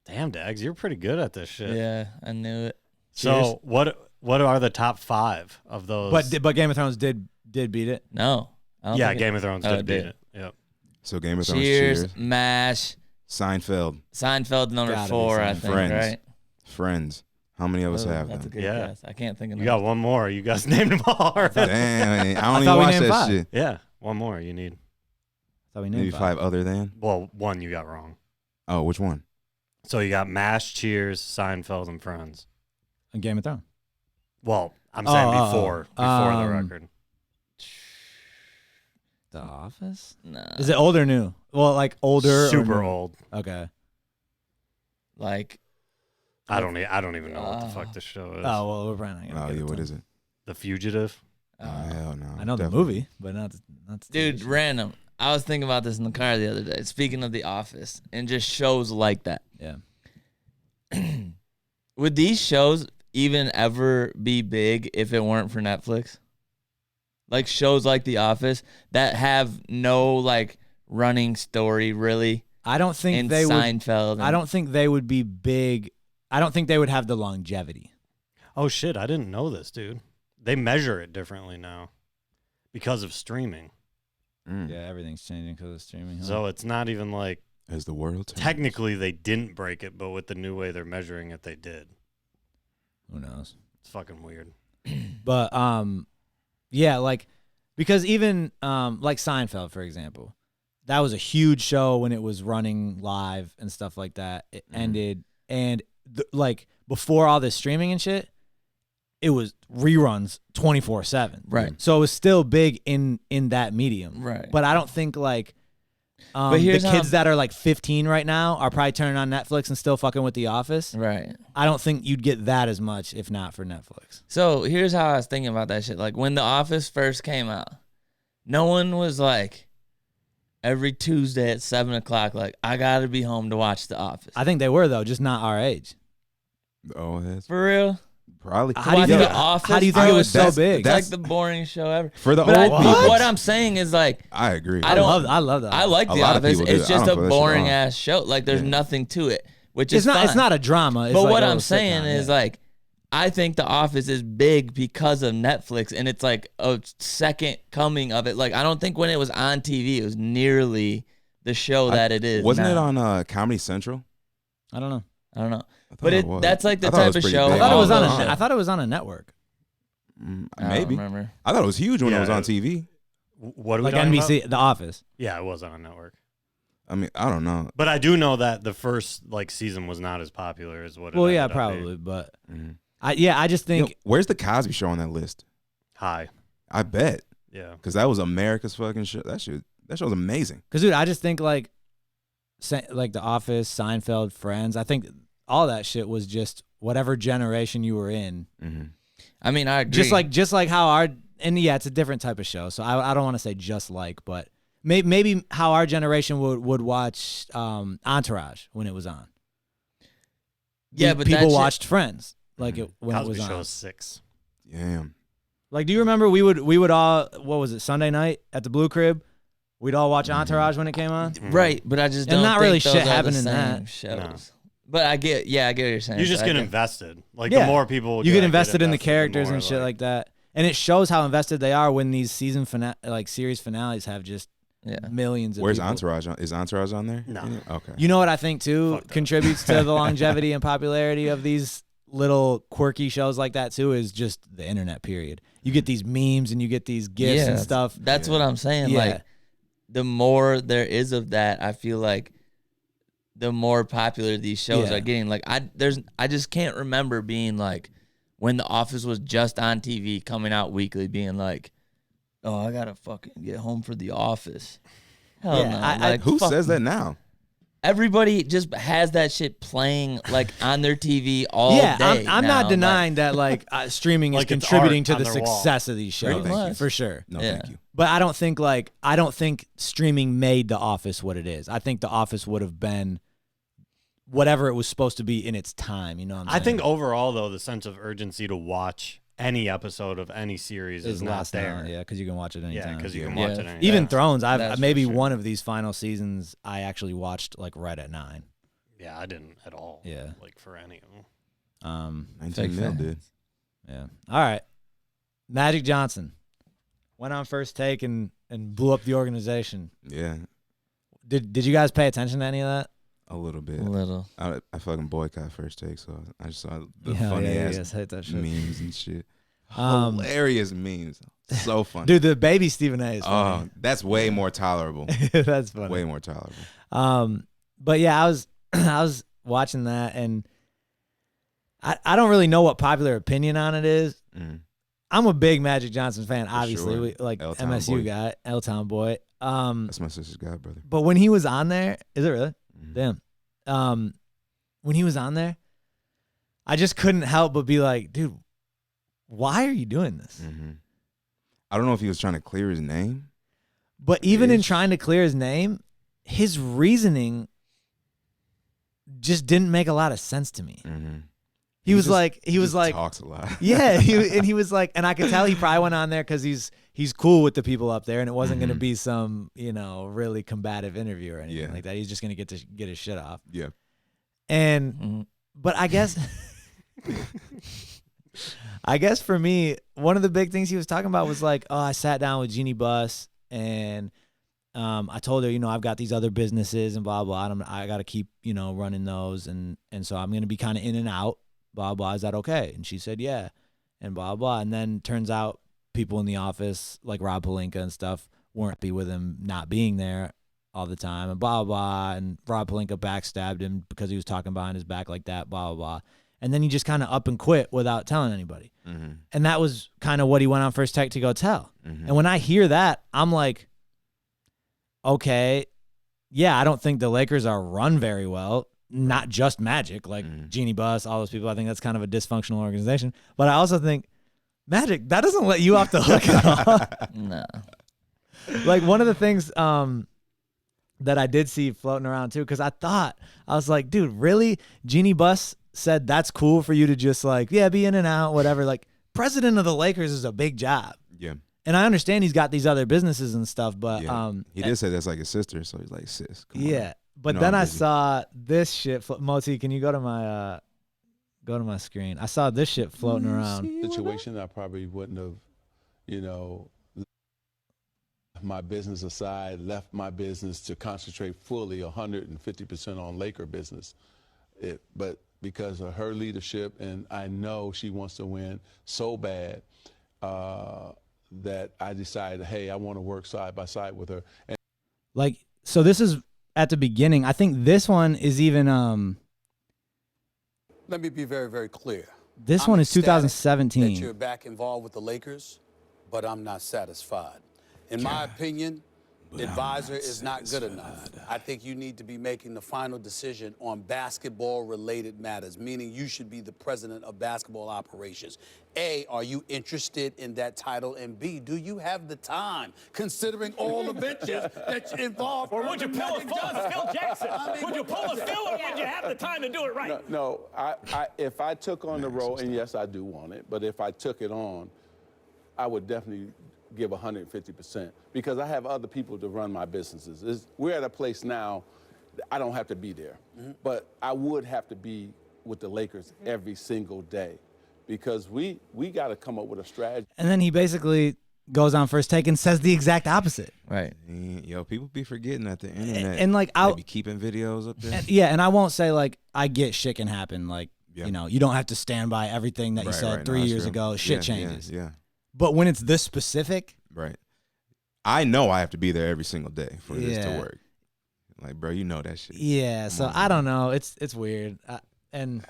Damn, Dags, you're pretty good at this shit. Yeah, I knew it. So what are the top 5 of those? But Game of Thrones did beat it. No. I don't yeah, think Game of Thrones Oh, did it beat did. it. Yep. So Game of Thrones. Cheers, Cheers. MASH, Seinfeld. Seinfeld number Gotta be 4, I Seinfeld. think, Friends. right? Friends. How many of us Oh, have that's a them? good Yeah. guess. I can't think of You them. got one more. You guys named them all. Already. Damn, I don't I even thought we watch named that 5. shit. Yeah, one more you need. So we Maybe named 5 other than. Well, one you got wrong. Oh, which one? So you got MASH, Cheers, Seinfeld, and Friends. And Game of Thrones. Well, I'm saying Oh, before the record. The Office? Nah. Is it old or new? Well, like older. or Super new? old. Okay. Like I don't even know what the fuck this show is. Oh well, we're probably not gonna. Oh get yeah, it what to is it? The Fugitive. Oh hell no. I know the Definitely. movie, but not. Dude, random. I was thinking about this in the car the other day. Speaking of The Office and just shows like that. Yeah. Would these shows even ever be big if it weren't for Netflix? Like shows like The Office that have no like running story really. I don't think And they would. Seinfeld. I don't think they would be big. I don't think they would have the longevity. Oh shit, I didn't know this, dude. They measure it differently now because of streaming. Yeah, everything's changing because of streaming. Huh? So it's not even like As the world turns. technically they didn't break it, but with the new way they're measuring it, they did. Who knows? It's fucking weird. But yeah, like because even like Seinfeld, for example, that was a huge show when it was running live and stuff like that. It ended, and like before all this streaming and shit, it was reruns 24/7. Right. So it was still big in that medium. Right. But I don't think like But the here's how kids that are like 15 right now are probably turning on Netflix and still fucking with The Office. Right. I don't think you'd get that as much if not for Netflix. So here's how I was thinking about that shit. Like when The Office first came out, no one was like every Tuesday at 7:00, like, I gotta be home to watch The Office. I think they were though, just not our age. Oh, that's For real? probably. How do you Watching think? The Office, How do you think bro, it was so that's- big? It's like the boring show ever. For the But old people. what I'm saying is like, I agree. I don't- I love that. I like A The lot of Office. people do. It's I just don't a put that shit boring on. ass show. Like there's Yeah. nothing to it, which is It's not. fine. It's not a drama. It's But like what a I'm little saying sitcom, is yeah. like, I think The Office is big because of Netflix, and it's like a second coming of it. Like I don't think when it was on TV, it was nearly the show that it is. Wasn't it now. on Comedy Central? I don't know. I don't know, I thought but it was. that's like the I thought it type was of pretty show. big. I thought it was on. all I the- thought it was on a network, I don't Maybe. remember. I thought it was huge when it Yeah, was on TV. What are we like talking NBC, about? The Office. Yeah, it was on a network. I mean, I don't know. But I do know that the first like season was not as popular as what it Well, yeah, ended up being. probably, but Mhm. I just You know, think where's the Cosby Show on that list? High. I bet Yeah. because that was America's fucking show. That shit was amazing. because dude, I just think like The Office, Seinfeld, Friends. I think all that shit was just whatever generation you were in. Mm-hmm. I mean, I agree. Just like how our and yeah, it's a different type of show. So I don't want to say just like, but maybe how our generation would watch Entourage when it was on. Yeah, but people that shit- watched Friends like it when Cosby it was Show on. is 6. Damn. Like, do you remember we would all, what was it, Sunday night at the Blue Crib? We'd all watch Entourage when it came on. right, but I just And don't. not think really those shit are the happened in same that. shows. No. But I get what you're saying. You just So I get think- invested. Like Yeah. the more people You get get invested in the the characters more, and shit like that. And it shows how invested they are when these series finales have just Yeah. millions of Where's people. Entourage? Is Entourage on there? No. Okay. You know what I think too Fuck that. contributes to the longevity and popularity of these little quirky shows like that too is just the internet. Period. You get these memes and you get these gifs and stuff. That's what I'm saying. Yeah. Like, the more there is of that, I feel like the more popular these shows Yeah. are getting. Like, I just can't remember being like, when The Office was just on TV, coming out weekly, being like, oh, I gotta fucking get home for The Office. Hell Yeah, no. I- Who fuck says no. that now? Everybody just has that shit playing like on their TV all Yeah, day. I'm now. not denying that like streaming is Like it's contributing art to on the their wall. success of these shows Pretty much. for sure. No, Yeah. thank you. But I don't think streaming made The Office what it is. I think The Office would have been whatever it was supposed to be in its time. You know what I'm saying? I think overall, though, the sense of urgency to watch any episode of any series is not lost now, there. yeah, because you can watch it anytime. Yeah, because you can Yeah. watch it anytime. Even Thrones, That's I've for maybe sure. one of these final seasons I actually watched like right at 9. Yeah, I didn't at all. Yeah. Like for any of them. 19 Fake mil, fans. dude. Yeah. All right. Magic Johnson went on First Take and blew up the organization. Yeah, Did you guys pay attention to any of that? a little bit. A little. I fucking boycott First Take, so I just saw the Yeah, funny yeah, ass yes, hate that shit. memes and shit. Hilarious Hilarious memes. So funny. Dude, the baby Stephen A. is Oh, funny. that's way more tolerable. That's funny. Way more tolerable. But yeah, I was watching that, and I don't really know what popular opinion on it is. Mm. I'm a big Magic Johnson fan, obviously, sure. we, like L-Town MSU boy. guy, L-Town boy. That's my sister's god brother. But when he was on there, is it really? Mhm. Damn. When he was on there, I just couldn't help but be like, dude, why are you doing this? Mm-hmm. I don't know if he was trying to clear his name. But even in trying to clear his name, his reasoning just didn't make a lot of sense to me. Mm-hmm. He was like, talks a lot. Yeah, he was like, and I could tell he probably went on there because he's cool with the people up there, and it wasn't going to be some really combative interview or anything like that. He's just going to get his shit off. Yeah, and but I guess for me, one of the big things he was talking about was like, oh, I sat down with Jeannie Buss and I told her, I've got these other businesses and blah blah, and I got to keep running those, and so I'm going to be kind of in and out. Blah, blah, is that okay? And she said, yeah, and blah, blah. And then turns out people in the office, like Rob Pelinka and stuff, weren't happy with him not being there all the time, and blah, blah. And Rob Pelinka backstabbed him because he was talking behind his back like that, blah, blah, blah. And then he just kind of up and quit without telling anybody. Mm-hmm. And that was kind of what he went on First Take to go tell. Mm-hmm. And when I hear that, I'm like, okay, yeah, I don't think the Lakers are run very well. Not just Magic, like Jeannie Buss, all those people. I think that's kind of a dysfunctional organization. But I also think Magic, that doesn't let you off the hook at all. No. Like one of the things that I did see floating around too, because I was like, dude, really? Jeannie Buss said that's cool for you to just like, yeah, be in and out, whatever. Like president of the Lakers is a big job. Yeah. And I understand he's got these other businesses and stuff, but he did say that's like his sister, so he's like, sis, come on. But then I saw this shit. Moe-T, can you go to my screen? I saw this shit floating around. Situation, I probably wouldn't have, my business aside, left my business to concentrate fully 150% on Laker business. But because of her leadership, and I know she wants to win so bad, that I decided, hey, I want to work side by side with her. And so this is at the beginning. I think this one is even let me be very, very clear. This one is 2017. That you're back involved with the Lakers, but I'm not satisfied. In my opinion, advisor is not good enough. I think you need to be making the final decision on basketball-related matters, meaning you should be the president of basketball operations. A, are you interested in that title? And B, do you have the time, considering all the ventures that you involved? Or would you pull a Phil Jackson? Would you pull a Phil, or would you have the time to do it right? No, if I took on the role, and yes, I do want it, but if I took it on, I would definitely give 150% because I have other people to run my businesses. We're at a place now, I don't have to be there, but I would have to be with the Lakers every single day because we got to come up with a strategy. And then he basically goes on First Take and says the exact opposite. Right. Yo, people be forgetting that the internet and like I'll be keeping videos up there. And I won't say like I get shit can happen. Like you don't have to stand by everything that you said 3 years ago. Shit changes. Yeah. But when it's this specific, right? I know I have to be there every single day for this to work. Like, bro, you know that shit. Yeah. So I don't know. It's weird. And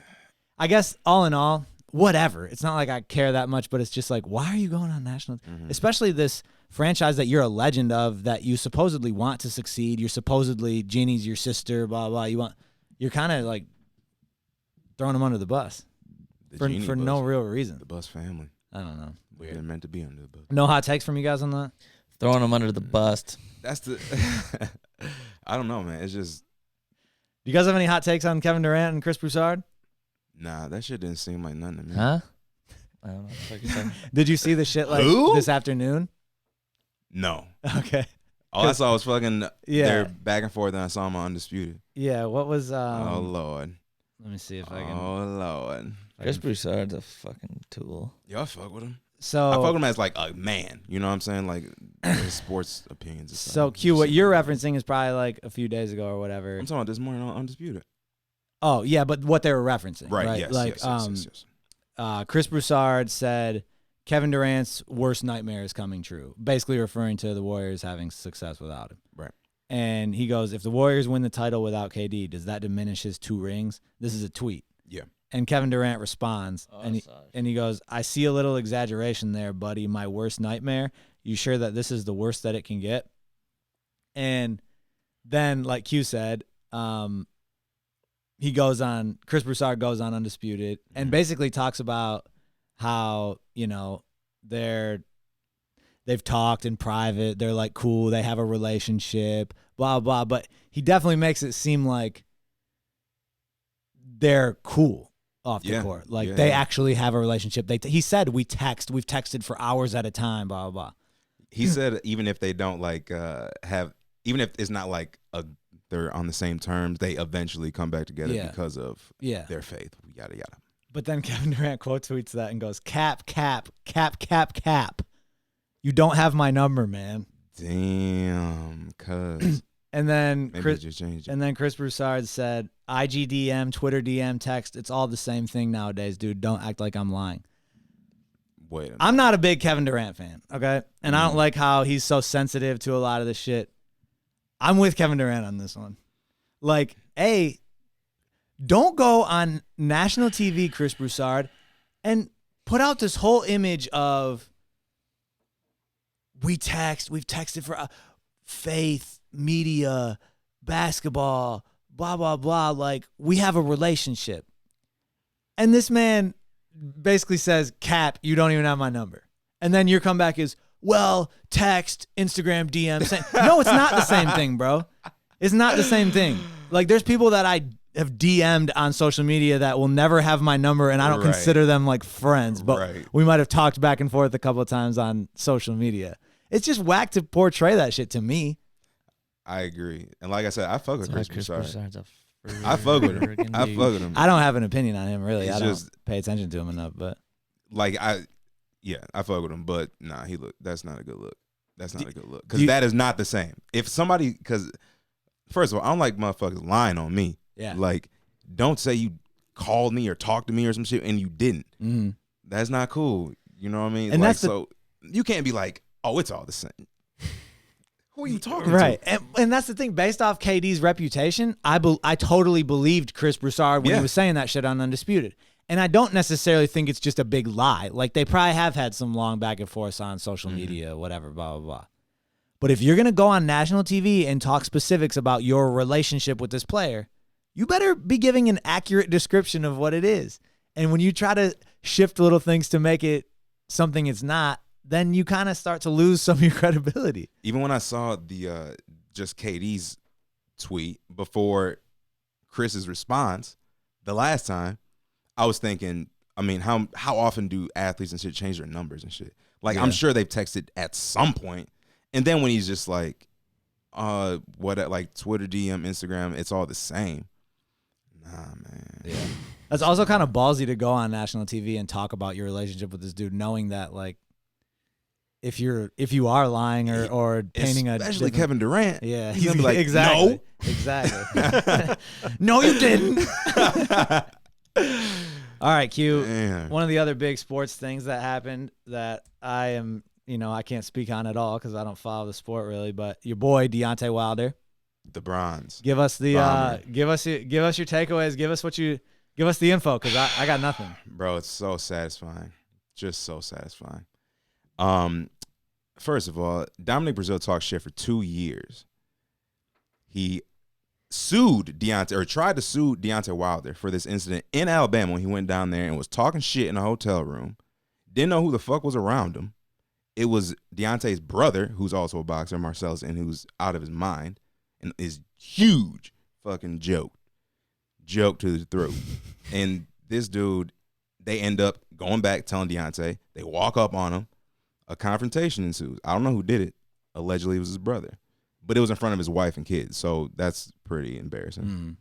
I guess all in all, whatever. It's not like I care that much, but it's just like, why are you going on national? Especially this franchise that you're a legend of, that you supposedly want to succeed. You're supposedly Jeannie's your sister. Blah blah. You're kind of like throwing them under the bus for no real reason. The Bus family. I don't know. Weird. They're meant to be under the bus. No hot takes from you guys on that? Throwing them under the bus. That's the. I don't know, man. It's just. Do you guys have any hot takes on Kevin Durant and Chris Broussard? Nah, that shit didn't seem like nothing to me. Huh? I don't know what you're saying. Did you see the shit like this afternoon? No. Okay. All I saw was fucking they're back and forth, and I saw them on Undisputed. Yeah. What was? Oh Lord. Let me see if I can. Oh Lord. Chris Broussard's a fucking tool. Y'all fuck with him. So I fuck with him as like a man. You know what I'm saying? Like his sports opinions. And so Q, what you're referencing is probably like a few days ago or whatever. I'm talking about this morning on Undisputed. Oh yeah, but what they were referencing, right? Yes, like yes. Chris Broussard said Kevin Durant's worst nightmare is coming true, basically referring to the Warriors having success without him. Right. And he goes, if the Warriors win the title without KD, does that diminish his 2 rings? This is a tweet. Yeah. And Kevin Durant responds, and he goes, I see a little exaggeration there, buddy. My worst nightmare. You sure that this is the worst that it can get? And then, like Q said, Chris Broussard goes on Undisputed and basically talks about how, they've talked in private. They're like cool. They have a relationship, blah, blah. But he definitely makes it seem like they're cool off the court. Like they actually have a relationship. He said, we've texted for hours at a time, blah, blah, blah. He said even if they don't even if it's not like they're on the same terms, they eventually come back together because of their faith, yada, yada. But then Kevin Durant quote tweets that and goes, cap. You don't have my number, man. Damn, cuz. And then Chris Broussard said, IG DM, Twitter DM, text, it's all the same thing nowadays, dude. Don't act like I'm lying. Wait a minute. I'm not a big Kevin Durant fan, okay? And I don't like how he's so sensitive to a lot of this shit. I'm with Kevin Durant on this one. Like, A, don't go on national TV, Chris Broussard, and put out this whole image of we've texted for faith, media, basketball, blah, blah, blah. Like, we have a relationship. And this man basically says, cap, you don't even have my number. And then your comeback is, well, text, Instagram, DM. No, it's not the same thing, bro. It's not the same thing. Like, there's people that I have DM'd on social media that will never have my number, and I don't consider them like friends, but we might have talked back and forth a couple of times on social media. It's just whack to portray that shit to me. I agree. And like I said, I fuck with Chris Broussard. I fuck with him. I fuck with him. I don't have an opinion on him, really. It's I don't pay attention to him enough, but like I fuck with him, but nah, that's not a good look. That's not a good look. Because that is not the same. If somebody, because first of all, I don't like motherfuckers lying on me. Yeah. Like, don't say you called me or talked to me or some shit and you didn't. Mm-hmm. That's not cool. You know what I mean? And like, so you can't be like, oh, it's all the same. Who are you talking to? Right. And that's the thing. Based off KD's reputation, I totally believed Chris Broussard when he was saying that shit on Undisputed. And I don't necessarily think it's just a big lie. Like, they probably have had some long back and forth on social media, whatever, blah, blah, blah. But if you're going to go on national TV and talk specifics about your relationship with this player, you better be giving an accurate description of what it is. And when you try to shift little things to make it something it's not, then you kind of start to lose some of your credibility. Even when I saw the just KD's tweet before Chris's response the last time, I was thinking, I mean, how often do athletes and shit change their numbers and shit? Like, I'm sure they've texted at some point. And then when he's just like, like Twitter, DM, Instagram, it's all the same. Nah, man. Yeah. That's also kind of ballsy to go on national TV and talk about your relationship with this dude, knowing that, like, if you are lying or painting especially Kevin Durant, he's gonna be like, exactly, no, exactly. No, you didn't. All right, Q. Man. One of the other big sports things that happened that I am, I can't speak on at all because I don't follow the sport really. But your boy Deontay Wilder, the bronze. give us the give us your takeaways. Give us the info because I got nothing. Bro, it's so satisfying, just so satisfying. First of all, Dominic Brazil talked shit for 2 years. He sued Deontay, or tried to sue Deontay Wilder for this incident in Alabama when he went down there and was talking shit in a hotel room. Didn't know who the fuck was around him. It was Deontay's brother, who's also a boxer, Marcellus, and who's out of his mind, and is huge fucking joke to the throat. And this dude, they end up going back telling Deontay. They walk up on him. A confrontation ensues. I don't know who did it. Allegedly, it was his brother. But it was in front of his wife and kids, so that's pretty embarrassing.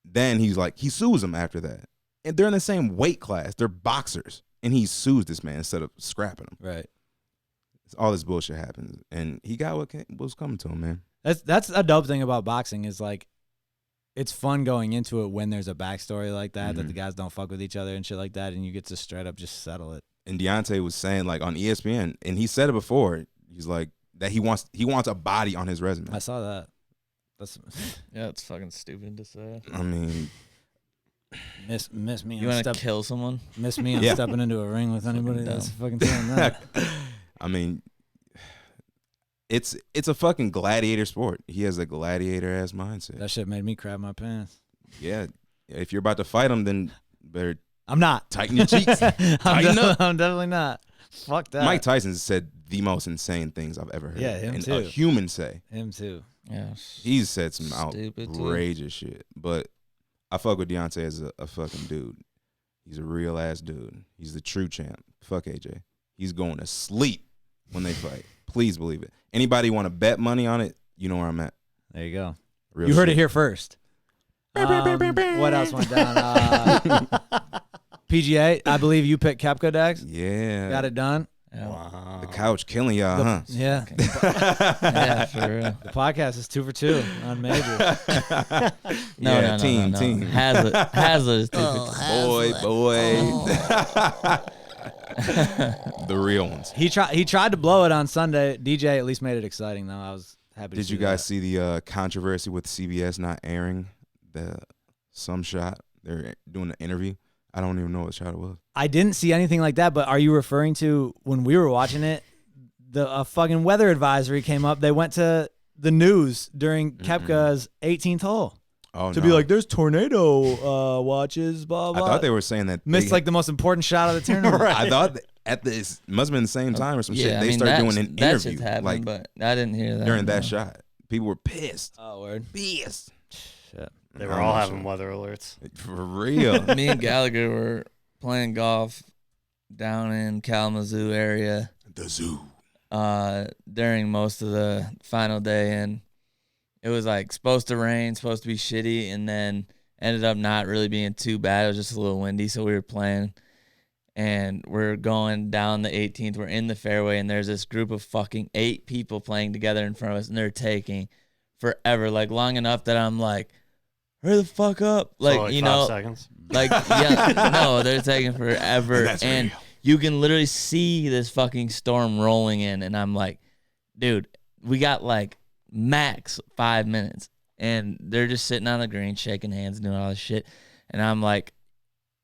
Then he sues him after that. And they're in the same weight class. They're boxers. And he sues this man instead of scrapping him. Right. All this bullshit happens. And he got what was coming to him, man. That's a dope thing about boxing is, like, it's fun going into it when there's a backstory like that, that the guys don't fuck with each other and shit like that, and you get to straight up just settle it. And Deontay was saying, like, on ESPN, and he said it before, he's like, that he wants a body on his resume. I saw that. It's fucking stupid to say. I mean, miss me. You want to kill someone? Miss me on stepping into a ring with anybody that's fucking saying that. I mean, it's a fucking gladiator sport. He has a gladiator ass mindset. That shit made me crap my pants. Yeah, if you're about to fight him, then better I'm not. tighten your cheeks. Tighten up. I'm definitely not. Fuck that. Mike Tyson said the most insane things I've ever heard. Yeah, him and too. a human say. Him too. Yeah. He's said some Stupid, too. outrageous shit. But I fuck with Deontay as a fucking dude. He's a real ass dude. He's the true champ. Fuck AJ. He's going to sleep when they fight. Please believe it. Anybody want to bet money on it? You know where I'm at. There you go. Real You heard shit. it here first. What else went down? PGA. I believe you picked Koepka, Dax. Yeah. Got it done. Yeah. Wow. The couch killing y'all, huh? Yeah. Yeah, for real. The podcast is 2 for 2 on majors. No, Yeah, team. Hazlitt is 2 for 2. Boy. The real ones. He tried to blow it on Sunday. DJ at least made it exciting though. I was happy. Did you guys see the controversy with CBS not airing some shot? They're doing the interview. I don't even know what shot it was. I didn't see anything like that, but are you referring to when we were watching it? A fucking weather advisory came up. They went to the news during Koepka's 18th hole to be like, "There's tornado watches." Blah blah. I thought they were saying that missed like the most important shot of the tournament. Right. I thought at this must have been the same time or some shit. They started doing an that interview shit's happened, like but I didn't hear that during that shot. People were pissed. Oh, word. Pissed. Shit. They were all having weather alerts. For real. Me and Gallagher were playing golf down in Kalamazoo area. The zoo. During most of the final day, and it was like supposed to rain, supposed to be shitty, and then ended up not really being too bad. It was just a little windy, so we were playing, and we're going down the 18th. We're in the fairway, and there's this group of fucking 8 people playing together in front of us, and they're taking forever, like long enough that I'm like, hurry the fuck up. Like, For you 5 know, seconds. like, yeah, no, they're taking forever. And you can literally see this fucking storm rolling in. And I'm like, dude, we got like max 5 minutes. And they're just sitting on the green, shaking hands, doing all this shit. And I'm like,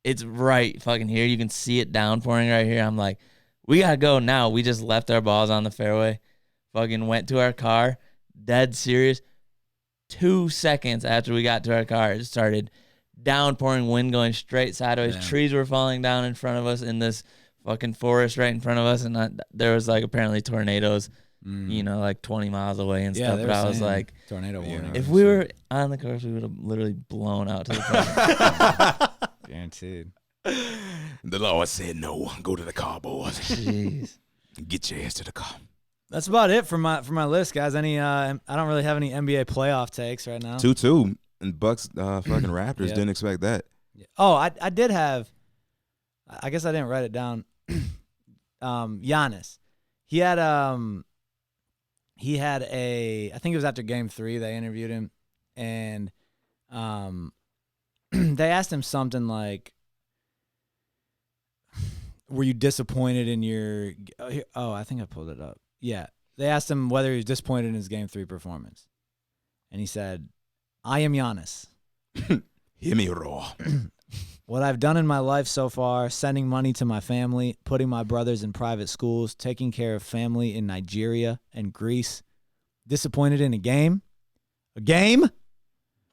it's right fucking here. You can see it downpouring right here. I'm like, we got to go now. We just left our balls on the fairway, fucking went to our car, dead serious. 2 seconds after we got to our car, it started downpouring, wind going straight sideways. Damn. Trees were falling down in front of us in this fucking forest right in front of us. And there was like apparently tornadoes, you know, like 20 miles away and stuff. they But were I was saying like, tornado warning. if we were on the course, we would have literally blown out to the front. Guaranteed. The Lord said no. Go to the car, boys. Jeez. Get your ass to the car. That's about it for my list, guys. Any I don't really have any NBA playoff takes right now. 2-2 and Bucks fucking Raptors. Yeah. Didn't expect that. Oh, I did have. I guess I didn't write it down. Giannis, he had I think it was after Game 3 they interviewed him, and they asked him something like, "Were you disappointed in your?" Oh, I think I pulled it up. Yeah, they asked him whether he was disappointed in his Game 3 performance, and he said, "I am Giannis. Hear me raw. What I've done in my life so far, sending money to my family, putting my brothers in private schools, taking care of family in Nigeria and Greece. Disappointed in a game? A game?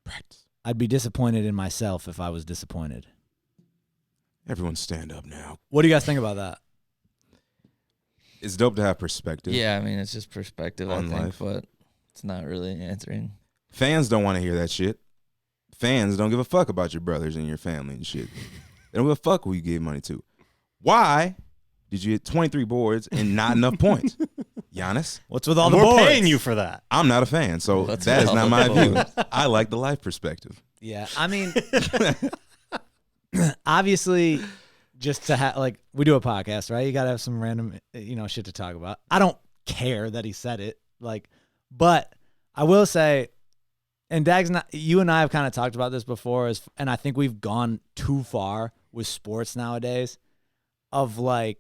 Practice. I'd be disappointed in myself if I was disappointed." Everyone stand up now. What do you guys think about that? It's dope to have perspective. Yeah, I mean, it's just perspective, I On think, life. but it's not really answering. Fans don't want to hear that shit. Fans don't give a fuck about your brothers and your family and shit. They don't give a fuck who you gave money to. Why did you hit 23 boards and not enough points? Giannis, What's with all the We're boards? paying you for that. I'm not a fan, so What's that is with not all my the view. boards? I like the life perspective. Yeah, I mean, obviously, just to have, like, we do a podcast, right? You got to have some random, shit to talk about. I don't care that he said it, but I will say, and Dags, you and I have kind of talked about this before, and I think we've gone too far with sports nowadays of I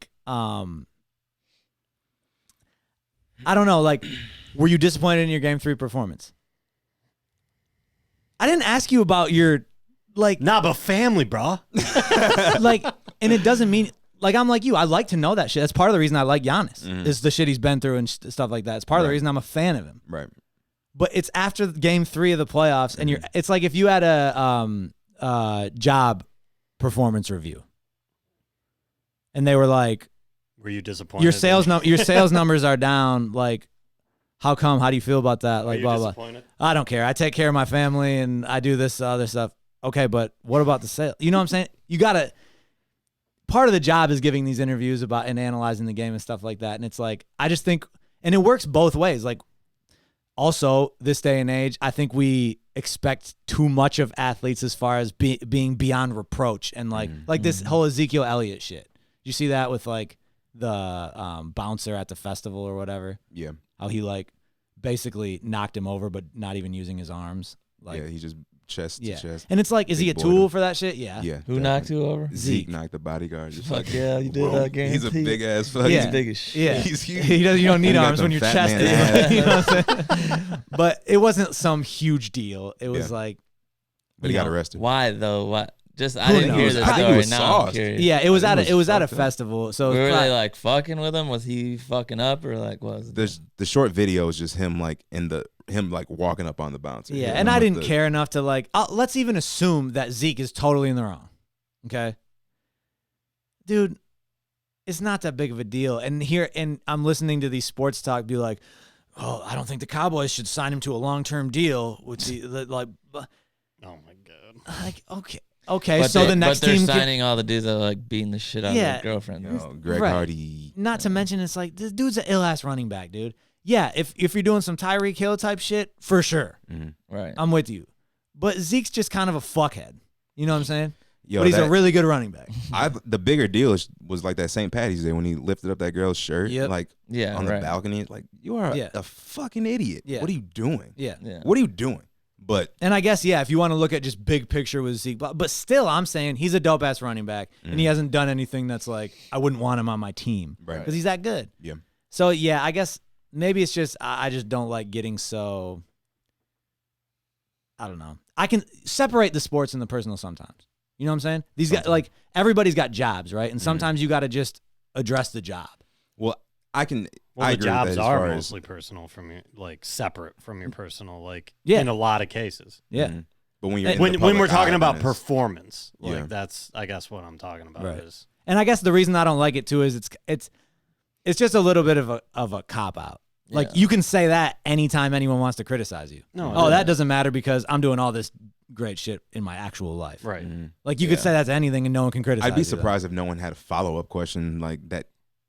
don't know, were you disappointed in your Game 3 performance? I didn't ask you about your, Nah, but family, bro. and it doesn't mean, I'm like you. I like to know that shit. That's part of the reason I like Giannis, is the shit he's been through and stuff like that. It's part of the reason I'm a fan of him. Right. but it's after game 3 of the playoffs, and it's like if you had a job performance review, and they were like, were you disappointed? Your sales numbers are down. Like, how come? How do you feel about that? Like, blah blah. I don't care. I take care of my family and I do this other stuff. Okay, but what about the sale? You know what I'm saying? You gotta. Part of the job is giving these interviews about and analyzing the game and stuff like that. And it's like, I just think, and it works both ways. Like, also this day and age, I think we expect too much of athletes as far as being beyond reproach and like this whole Ezekiel Elliott shit. You see that with like the bouncer at the festival or whatever. Yeah. How he like basically knocked him over, but not even using his arms. Like, yeah, he just chest to chest. And it's like, is he a tool for that shit? Yeah. Yeah. Who knocked who over? Zeke knocked the bodyguard. Just fuck yeah, you did that game. He's a big ass fuck. He's big as shit. Yeah. He's huge. You don't need arms when your chest is. You know what I'm saying? But it wasn't some huge deal. It was like. But he got arrested. Why though? What? Just I didn't hear the I think it story. was Now I'm sauced. curious. Yeah, it was at a festival. So were they like fucking with him? Was he fucking up or like what? Was it? The short video is just him like walking up on the bouncer. Yeah, and I didn't care enough to like. Let's even assume that Zeke is totally in the wrong. Okay, dude, it's not that big of a deal. And I'm listening to these sports talk be like, oh, I don't think the Cowboys should sign him to a long-term deal with the like. Oh my god. Like okay. So the next they're team signing all the dudes that are like beating the shit out of their girlfriend. Greg Hardy. Not to mention, it's like this dude's an ill-ass running back, dude. Yeah, if you're doing some Tyreek Hill type shit, for sure. Right. I'm with you. But Zeke's just kind of a fuckhead. You know what I'm saying? Yo, but he's a really good running back. The bigger deal was like that St. Patty's Day when he lifted up that girl's shirt, on the balcony. Like, you are a fucking idiot. Yeah. What are you doing? Yeah. What are you doing? And I guess, if you want to look at just big picture with Zeke, but still, I'm saying he's a dope ass running back, and he hasn't done anything that's like I wouldn't want him on my team, right? Because he's that good. Yeah. So I guess maybe it's just I just don't like getting so. I don't know. I can separate the sports and the personal sometimes. You know what I'm saying? These guys, like, everybody's got jobs, right? And sometimes you got to just address the job. Well, I can. Well, I the agree with jobs that are as mostly personal from your, like, separate from your personal, like, Yeah. in a lot of cases. Yeah. But when you're when we're talking about performance, performance, like Yeah. that's I guess what I'm talking about Right. is. And I guess the reason I don't like it too is it's just a little bit of a cop out. Like, you can say that anytime anyone wants to criticize you. No, that doesn't matter because I'm doing all this great shit in my actual life. Right. Like, you could say that to anything and no one can criticize you. I'd be surprised if no one had a follow-up question like that.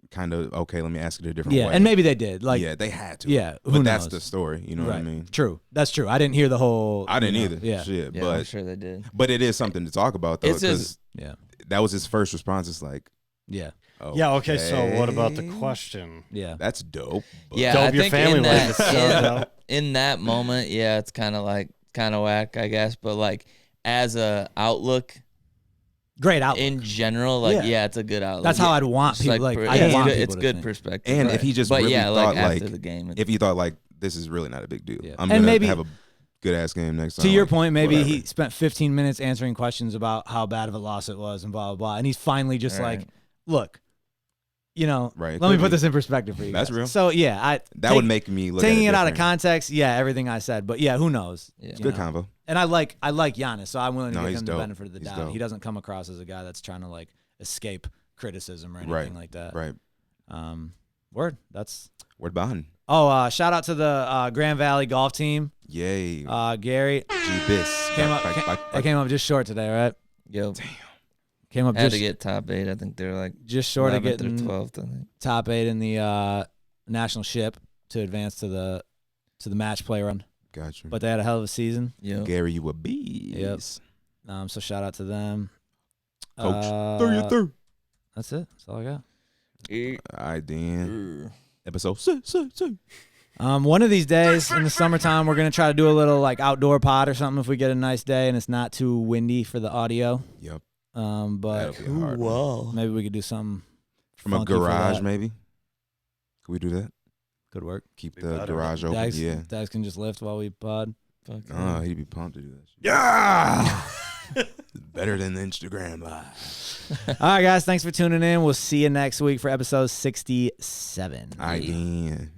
Kind of, okay, let me ask it a different way. Yeah, and maybe they did. Like, yeah, they had to. Yeah, who but that's knows? the story. You know what I mean? True. That's true. I didn't hear the whole. I didn't either. Yeah. Shit, Yeah, but I'm sure they did. But it is something to talk about though, It's because Yeah. that was his first response. It's like, Yeah. Yeah. Okay. So what about the question? Yeah. That's dope. But Yeah, Dope I your think family in life that, is so dope. in that moment, it's kind of whack, I guess. But like as a outlook, Great outlook. in general, it's a good outlook. That's how I'd want Just people. Like, per- I'd it's want good, people it's to good think. perspective. And if he just but really like thought after like the game, if he thought like this is really not a big deal, Yeah. I'm And gonna maybe- have a good ass game next time. To your like, point, maybe whatever. he spent 15 minutes answering questions about how bad of a loss it was and blah, blah, blah. And he's finally just Right. like, look, Right, it let me could put be. this in perspective for you. That's guys. real. So, that would make me look taking at it out of different. context. Yeah, everything I said. But who knows? Yeah. It's You good know? convo. And I like Giannis, so I'm willing to No, give he's him dope. the benefit of the He's doubt. dope. He doesn't come across as a guy that's trying to like escape criticism or anything Right. like that. Right. Word. That's. Word behind. Oh, shout out to the Grand Valley golf team. Yay. Gary G-Bis. came up just short today, right? Yo, Came up had just to get top 8. I think they're like just short of 11th or getting 12th. I think. top 8 in the national ship to advance to the match play run. Got you. But they had a hell of a season. Yo, Gary, you a beast. So shout out to them. Coach. 33. That's it. That's all I got. All right, then. Episode 6. One of these days in the summertime, we're gonna try to do a little like outdoor pod or something if we get a nice day and it's not too windy for the audio. Yep. But That'll be a hard one. maybe we could do something From a funky for garage, that. maybe. Could we do that? Could work. Keep Be the better. garage open. Dax, Yeah. Dax can just lift while we pod. fuck Oh, he'd be pumped to do that. Yeah. Better than the Instagram live. All right, guys. Thanks for tuning in. We'll see you next week for episode 67. All right, then.